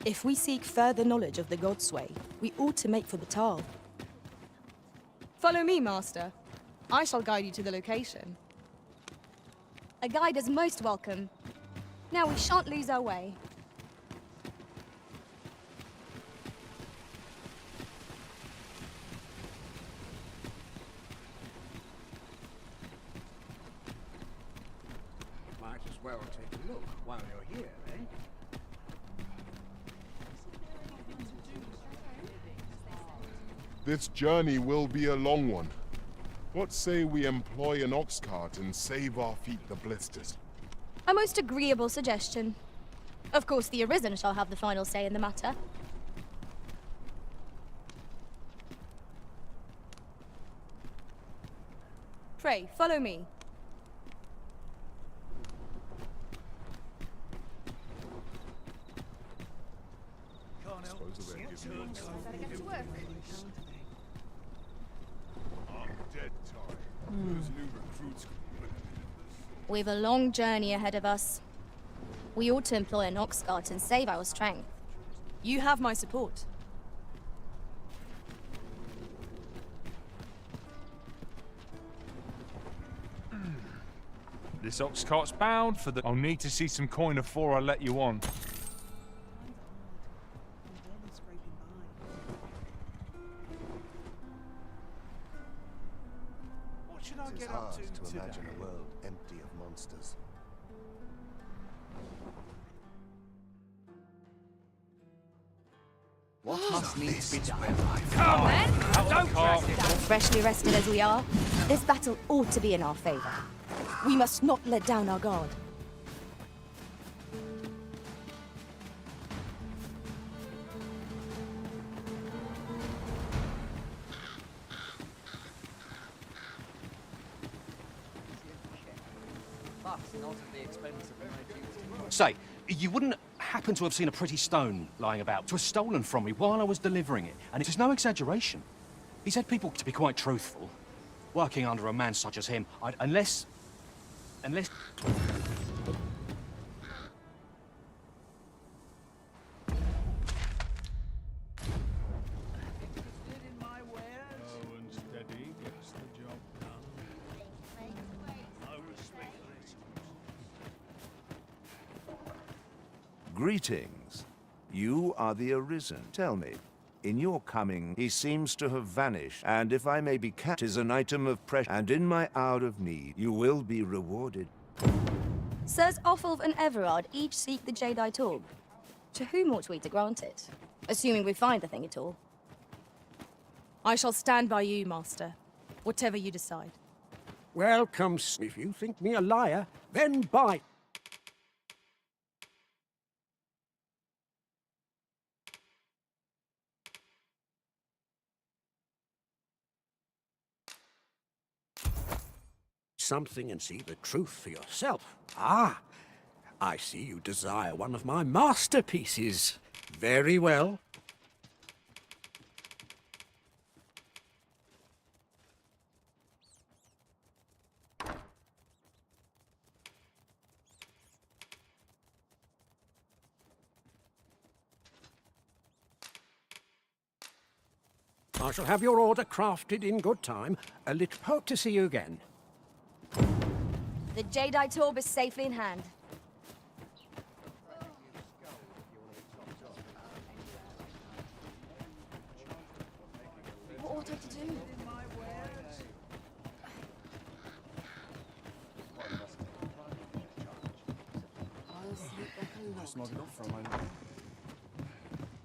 If we seek further knowledge of the Godsway, we ought to make for Batal. Follow me, Master. I shall guide you to the location. A guide is most welcome. Now we shan't lose our way. Might as well take a look while you're here, eh? This journey will be a long one. What say we employ an ox cart and save our feet the blisters? A most agreeable suggestion. Of course, the Arisen shall have the final say in the matter. Pray, follow me. We've a long journey ahead of us. We ought to employ an ox cart and save our strength. You have my support. This ox cart's bound for the... I'll need to see some coin before I let you on. What should I get up to today? Imagine a world empty of monsters. What must needs be done? Come on, then! Don't drag it down. Freshly rested as we are, this battle ought to be in our favor. We must not let down our guard. Say, you wouldn't happen to have seen a pretty stone lying about? It was stolen from me while I was delivering it, and it is no exaggeration. He said people to be quite truthful. Working under a man such as him, unless... Greetings. You are the Arisen. Tell me, in your coming, he seems to have vanished, and if I may be catch, is an item of pressure, and in my hour of need, you will be rewarded. Sirs Offulf and Everard each seek the Jedi Torb. To whom ought we to grant it? Assuming we find the thing at all. I shall stand by you, Master. Whatever you decide. Welcome. If you think me a liar, then bite. Something and see the truth for yourself. Ah, I see you desire one of my masterpieces. Very well. I shall have your order crafted in good time. A little hope to see you again. The Jedi Torb is safely in hand. What ought I to do?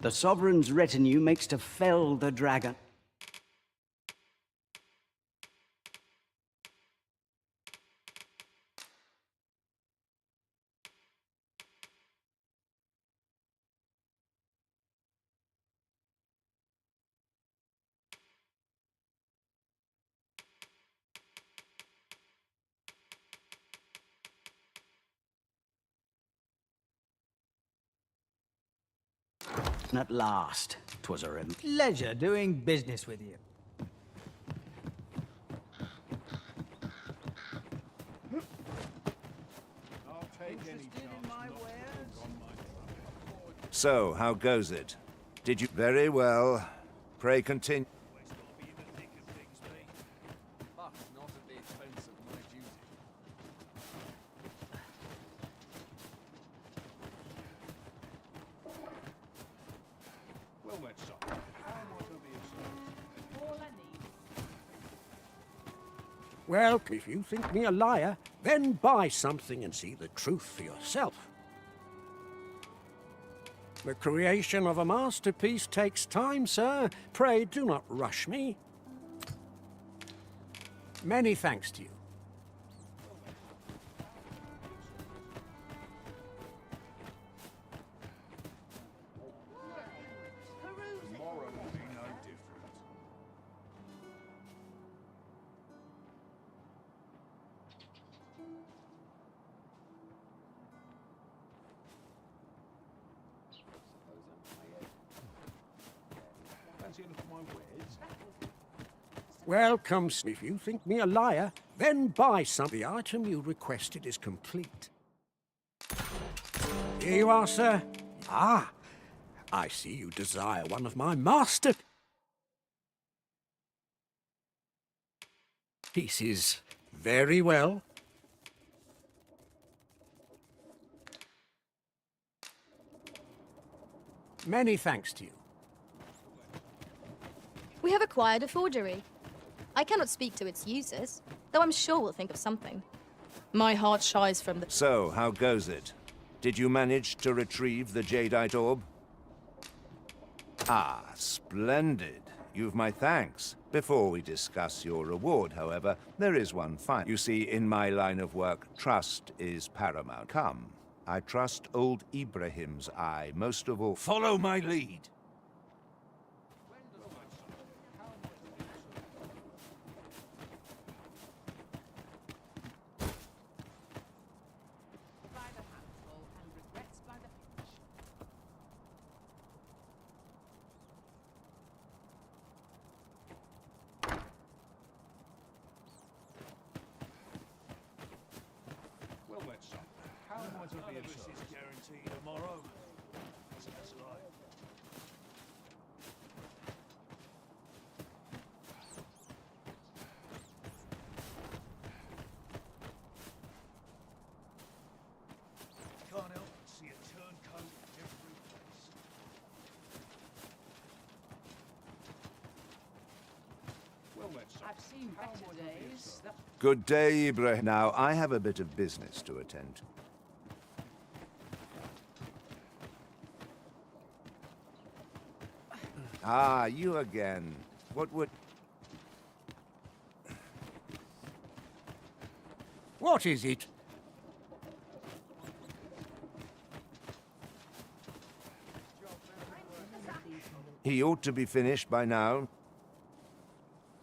The Sovereign's retinue makes to fell the dragon. At last, 'twas a Pleasure doing business with you. So, how goes it? Did you... Very well. Pray continue. But not at the expense of my duty. Well met, son. How might I be of service? All I need. Well, if you think me a liar, then buy something and see the truth for yourself. The creation of a masterpiece takes time, sir. Pray do not rush me. Many thanks to you. Tomorrow will be no different. Fancy a look at my wares? Welcome, if you think me a liar, then buy some. The item you requested is complete. Here you are, sir. Ah, I see you desire one of my masterpieces. Very well. Many thanks to you. We have acquired a forgery. I cannot speak to its users, though I'm sure we'll think of something. My heart shies from the... So, how goes it? Did you manage to retrieve the jadeite orb? Ah, splendid. You've my thanks. Before we discuss your reward, however, there is one fine. You see, in my line of work, trust is paramount. Come, I trust old Ibrahim's eye most of all. Follow my lead. Well met, son. How might I be of service? This is guaranteed tomorrow. That's right. Can't help but see a turncoat every place. Well met, son. I've seen How better might I be of days. service? Good day, Ibrahim. Now, I have a bit of business to attend to. Ah, you again. What would... What is it? He ought to be finished by now.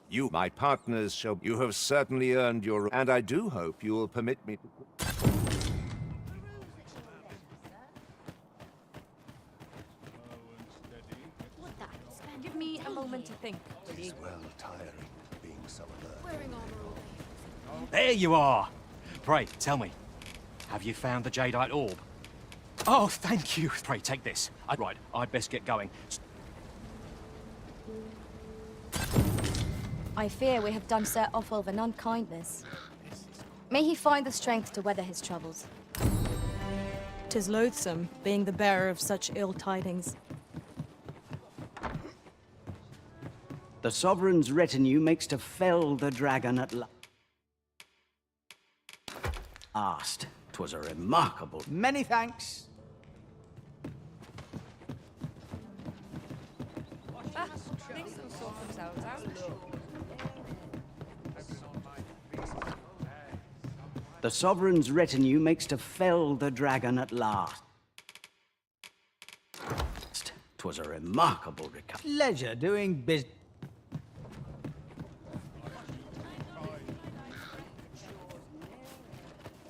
You, my partners, shall... You have certainly earned your... And I do hope you will permit me to... Give me a moment to think, will you? well tiring being so alert. Wearing armor all day. There you are! Pray, tell me, have you found the jadeite orb? Oh, thank you. Pray, take this. Right, I'd best get going. I fear we have done Sir Offulv an unkindness. May he find the strength to weather his troubles. 'Tis loathsome, being the bearer of such ill tidings. The Sovereign's retinue makes to fell the dragon at last. 'Twas a remarkable... Many thanks. Things will sort themselves out. The Sovereign's retinue makes to fell the dragon at last. 'Twas a remarkable recovery. Pleasure doing business.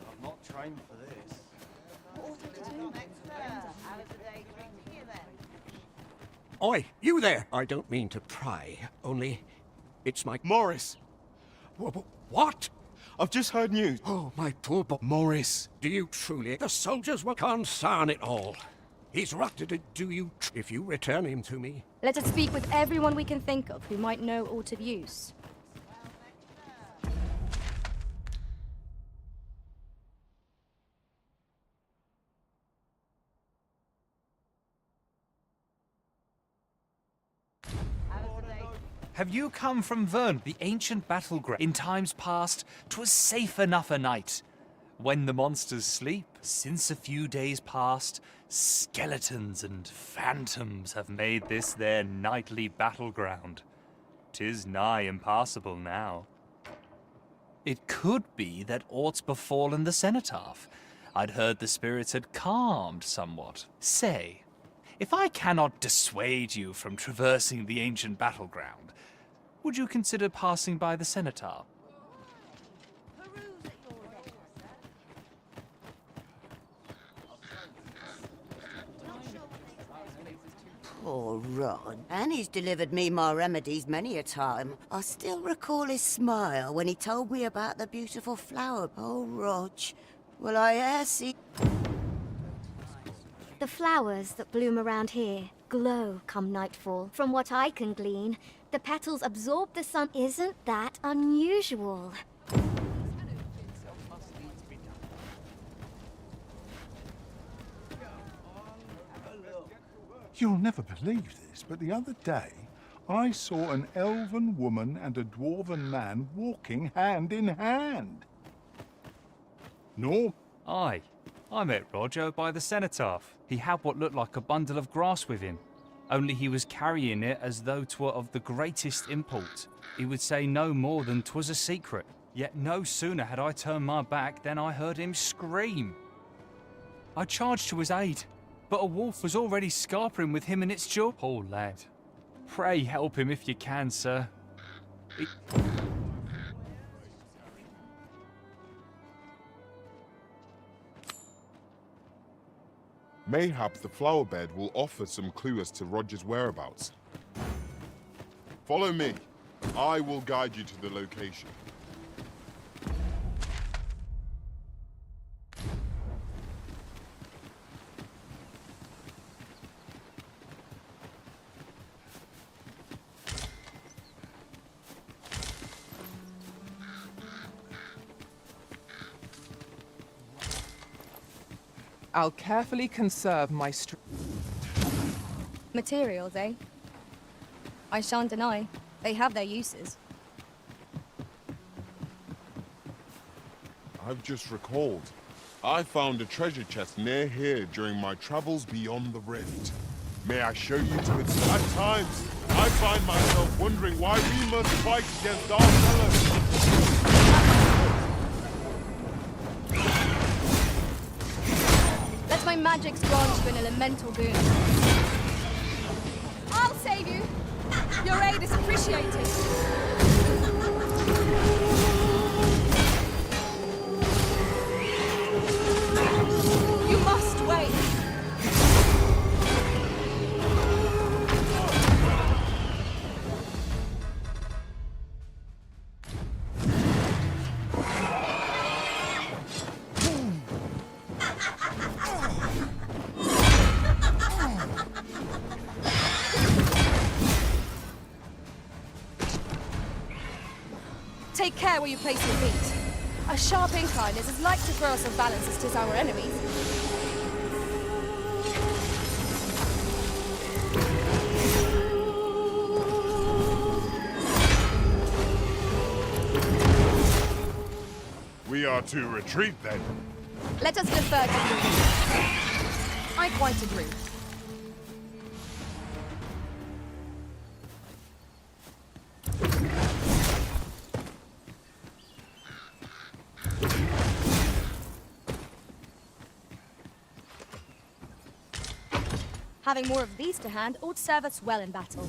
I'm not trained for this. Oi, you there! I don't mean to pry, only it's my... Morris! What? I've just heard news. Oh, my poor boy. Morris! Do you truly... The soldiers will concern it all. He's rotted. Do you, if you return him to me? Let us speak with everyone we can think of who might know aught of use. Have you come from Vern, the ancient battleground? In times past, 'twas safe enough a night. When the monsters sleep, since a few days past, skeletons and phantoms have made this their nightly battleground. 'Tis nigh impassable now. It could be that aught's befallen the cenotaph. I'd heard the spirits had calmed somewhat. Say, if I cannot dissuade you from traversing the ancient battleground, would you consider passing by the cenotaph? Poor Rod. Annie's delivered me my remedies many a time. I still recall his smile when he told me about the beautiful flower. Oh, Rog, will I e'er see... The flowers that bloom around here glow come nightfall. From what I can glean, the petals absorb the sun. Isn't that unusual? You'll never believe this, but the other day, I saw an elven woman and a dwarven man walking hand in hand. Norm? Aye, I met Roger by the cenotaph. He had what looked like a bundle of grass with him, only he was carrying it as though 'twere of the greatest import. He would say no more than 'twas a secret. Yet no sooner had I turned my back than I heard him scream. I charged to his aid, but a wolf was already scarpering with him in its jaw. Poor lad. Pray help him if you can, sir. Mayhap the flower bed will offer some clue as to Roger's whereabouts. Follow me. I will guide you to the location. I'll carefully conserve my Materials, eh? I shan't deny. They have their uses. I've just recalled. I found a treasure chest near here during my travels beyond the rift. May I show you to its... At times, I find myself wondering why we must fight against our fellows. Let my magics grant you an elemental boon. I'll save you! Your aid is appreciated. You must wait. Take care where you place your feet. A sharp incline is as like to throw us off balance as 'tis our enemies. We are to retreat then. Let us defer to you. I quite agree. Having more of these to hand ought serve us well in battle.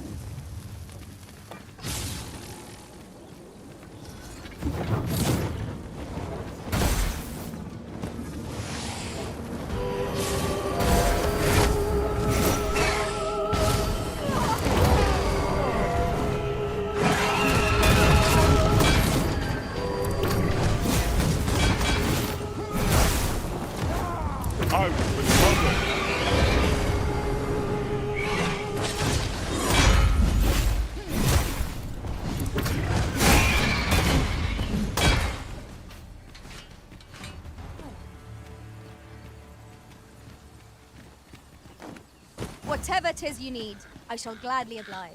I was with Roger. Whatever 'tis you need, I shall gladly oblige.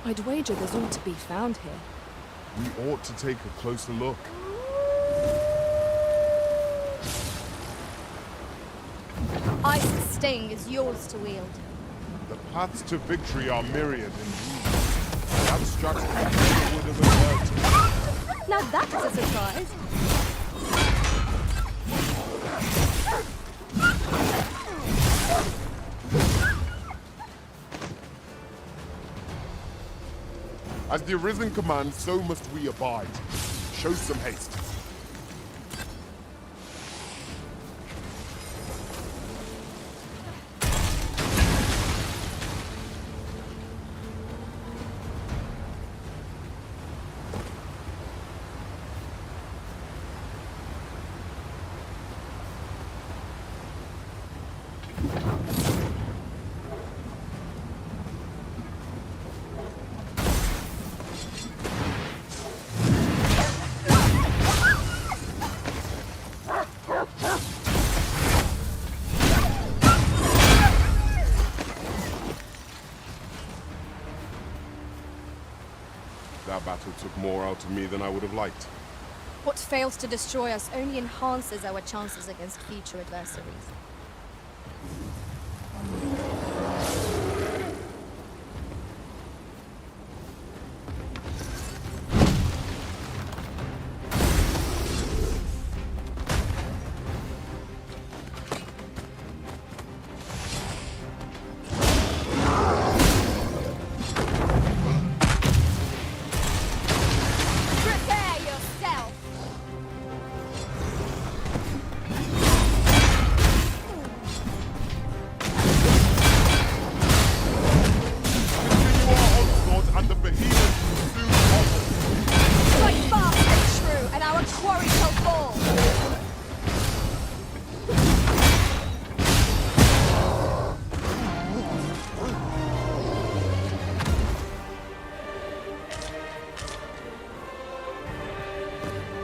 I'd wager there's all to be found here. We ought to take a closer look. Ice's sting is yours to wield. The paths to victory are myriad indeed. That strategy would have occurred to me. Now that is a surprise. As the Arisen commands, so must we abide. Show some haste. That battle took more out of me than I would have liked. What fails to destroy us only enhances our chances against future adversaries.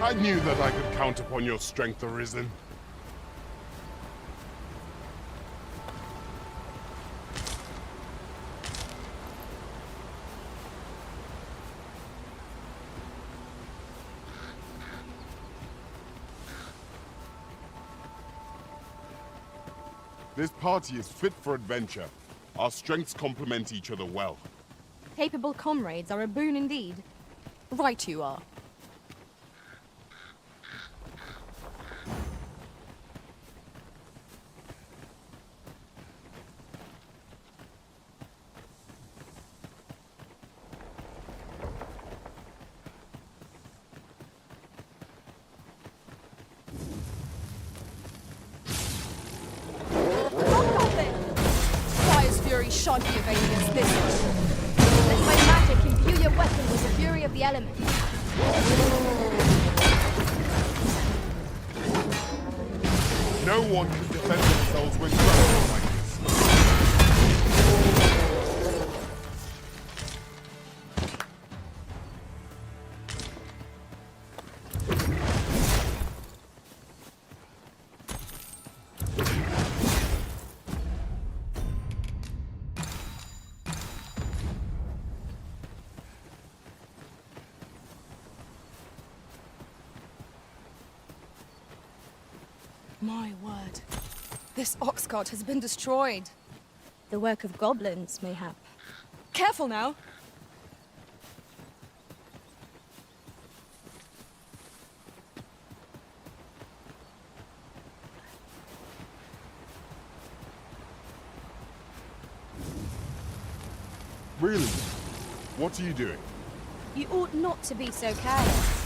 I knew that I could count upon your strength, Arisen. This party is fit for adventure. Our strengths complement each other well. Capable comrades are a boon indeed. Right you are. Shan't be evading us this time. Let my magic imbue your weapon with the fury of the elements. No one can defend themselves when surrounded like this. My word. This ox cart has been destroyed. The work of goblins, mayhap. Careful now! Really? What are you doing? You ought not to be so careless.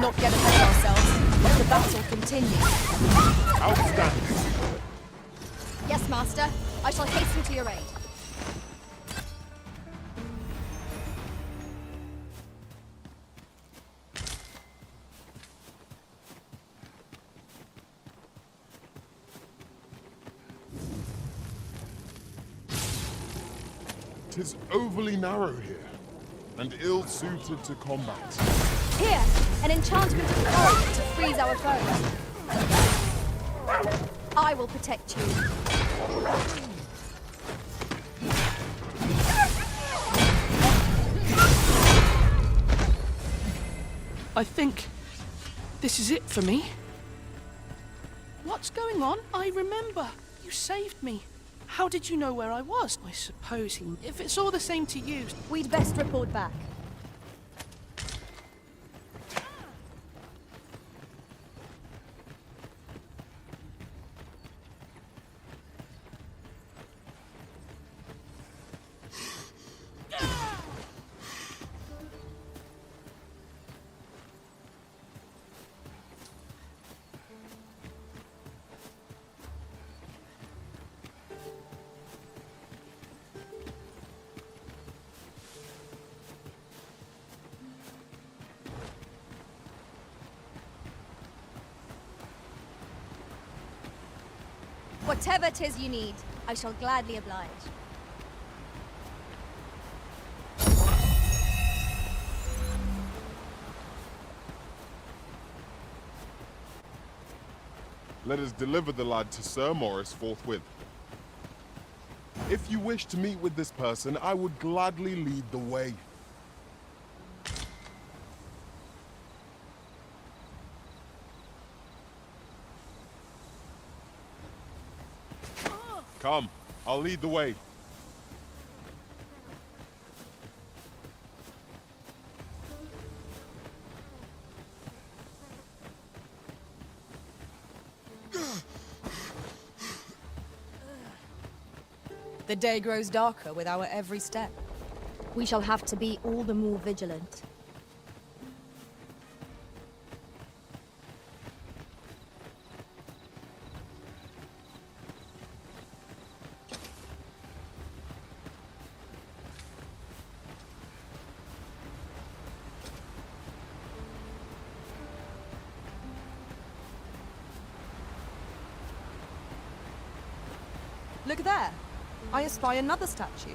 not get ahead of ourselves. Let the battle continue. Outstanding. Yes, Master. I shall hasten to your aid. Tis overly narrow here, and ill-suited to combat. Here, an enchantment of cold to freeze our foes. I will protect you. I think this is it for me. What's going on? I remember. You saved me. How did you know where I was? I suppose if it's all the same to you... We'd best report back. Whatever 'tis you need, I shall gladly oblige. Let us deliver the lad to Sir Morris forthwith. If you wish to meet with this person, I would gladly lead the way. Come, I'll lead the way. The day grows darker with our every step. We shall have to be all the more vigilant. Look there. I espy another statue.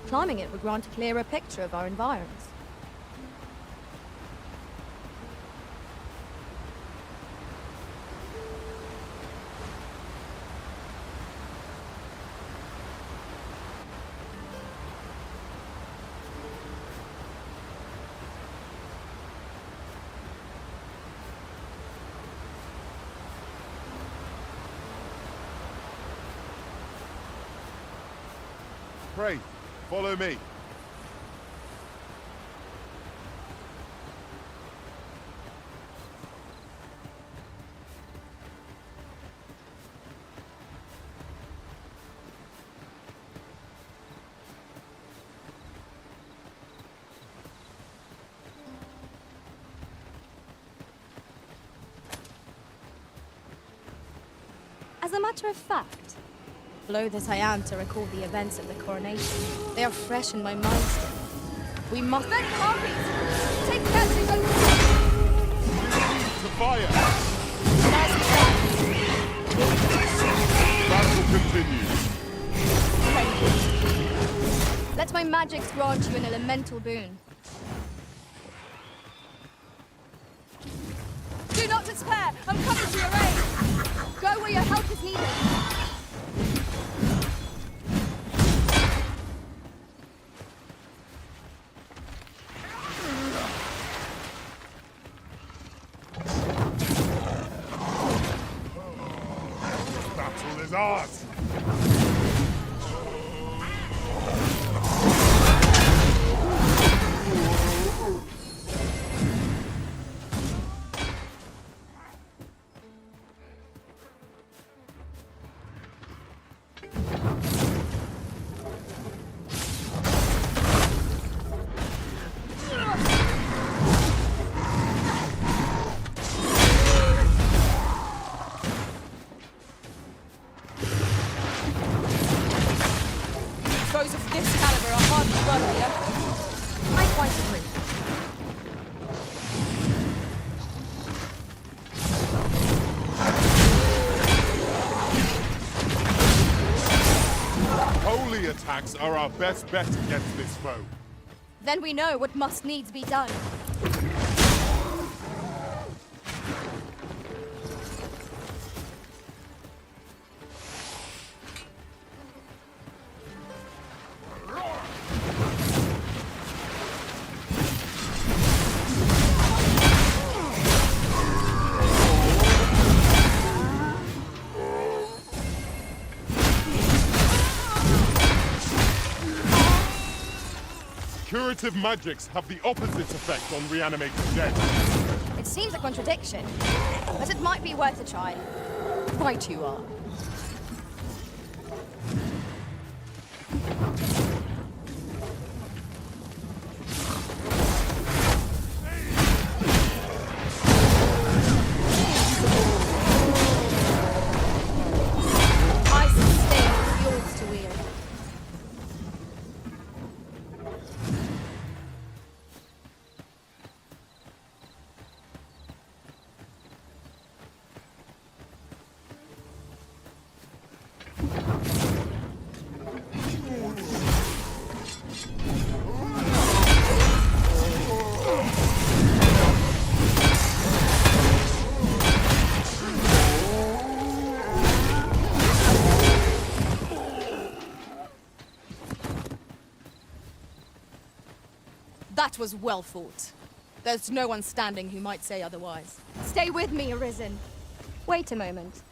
Climbing it would grant a clearer picture of our environs. Pray, follow me. As a matter of fact, loath as I am to recall the events of the coronation, they are fresh in my mind still. We must then harpies! Take care to go to fire! Battle continues. Let my magics grant you an elemental boon. Do not despair! I'm coming to your aid! Go where your help is needed! Ours. attacks are our best bet against this foe. Then we know what must needs be done. Curative magics have the opposite effect on reanimated dead. It seems a contradiction, but it might be worth a try. Right you are. I sustain yours to wield. That was well fought. There's no one standing who might say otherwise. Stay with me, Arisen. Wait a moment.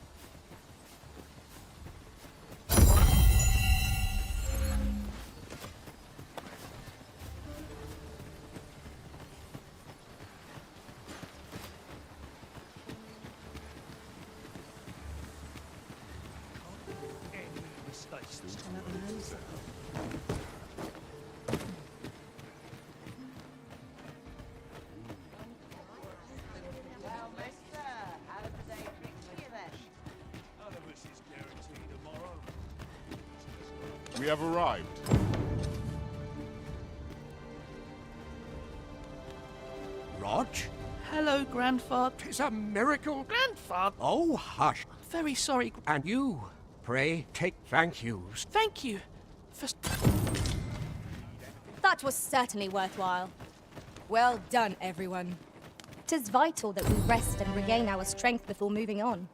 We have arrived. Rog? Hello, Grandfather. 'Tis a miracle. Grandfather! Oh, hush. Very sorry. And you, pray take thank yous. Thank you. For... That was certainly worthwhile. Well done, everyone. 'Tis vital that we rest and regain our strength before moving on.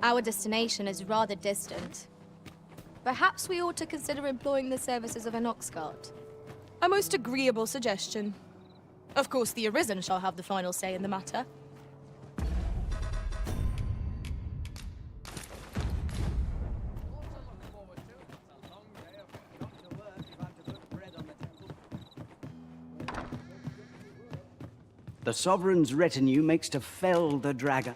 Our destination is rather distant. Perhaps we ought to consider employing the services of an ox cart. A most agreeable suggestion. Of course, the Arisen shall have the final say in the matter. The Sovereign's retinue makes to fell the dragon.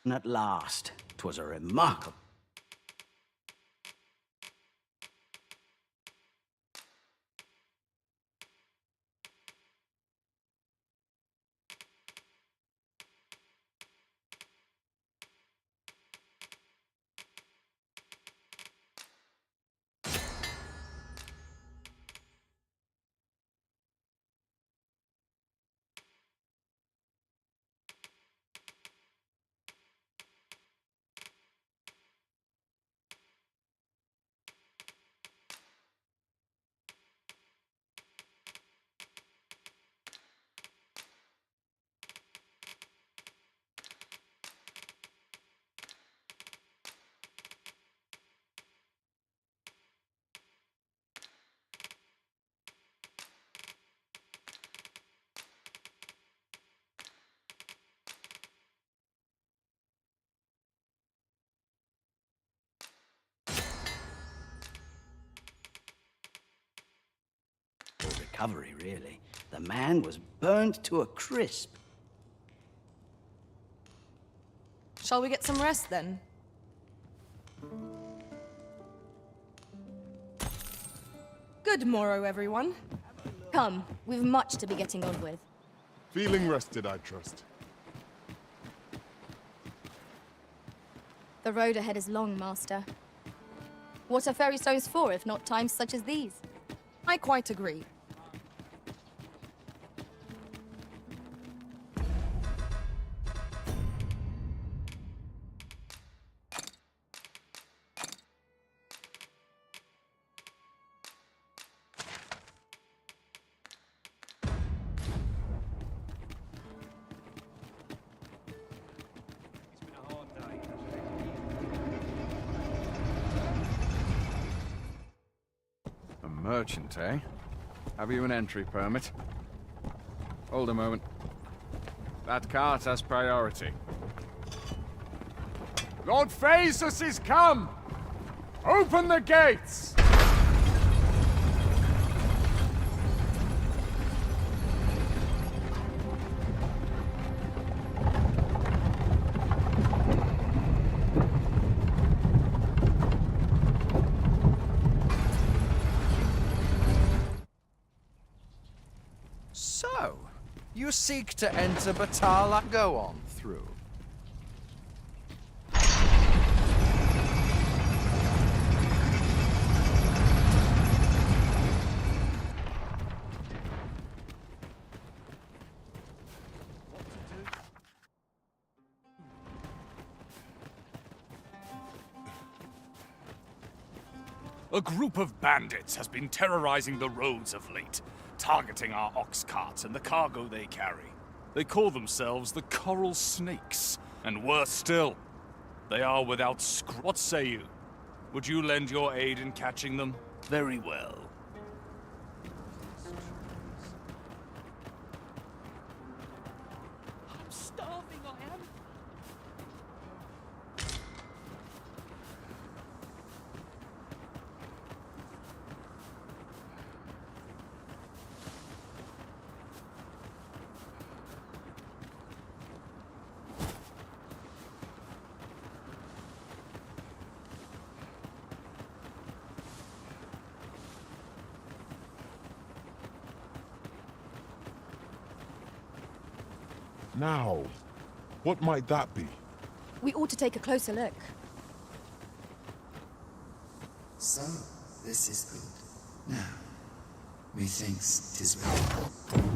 At last, 'twas a remarkable... recovery, really. The man was burnt to a crisp. Shall we get some rest then? Good morrow, everyone. Come, we've much to be getting on with. Feeling rested, I trust. The road ahead is long, Master. What are fairy stones for, if not times such as these? I quite agree. A merchant, eh? Have you an entry permit? Hold a moment. That cart has priority. Lord Phaesus is come! Open the gates! So, you seek to enter Batala? Go on through. A group of bandits has been terrorizing the roads of late, targeting our ox carts and the cargo they carry. They call themselves the Coral Snakes, and worse still, they are without What say you? Would you lend your aid in catching them? Very well. I'm starving, I am. Now, what might that be? We ought to take a closer look. So, this is good. Now, methinks 'tis well.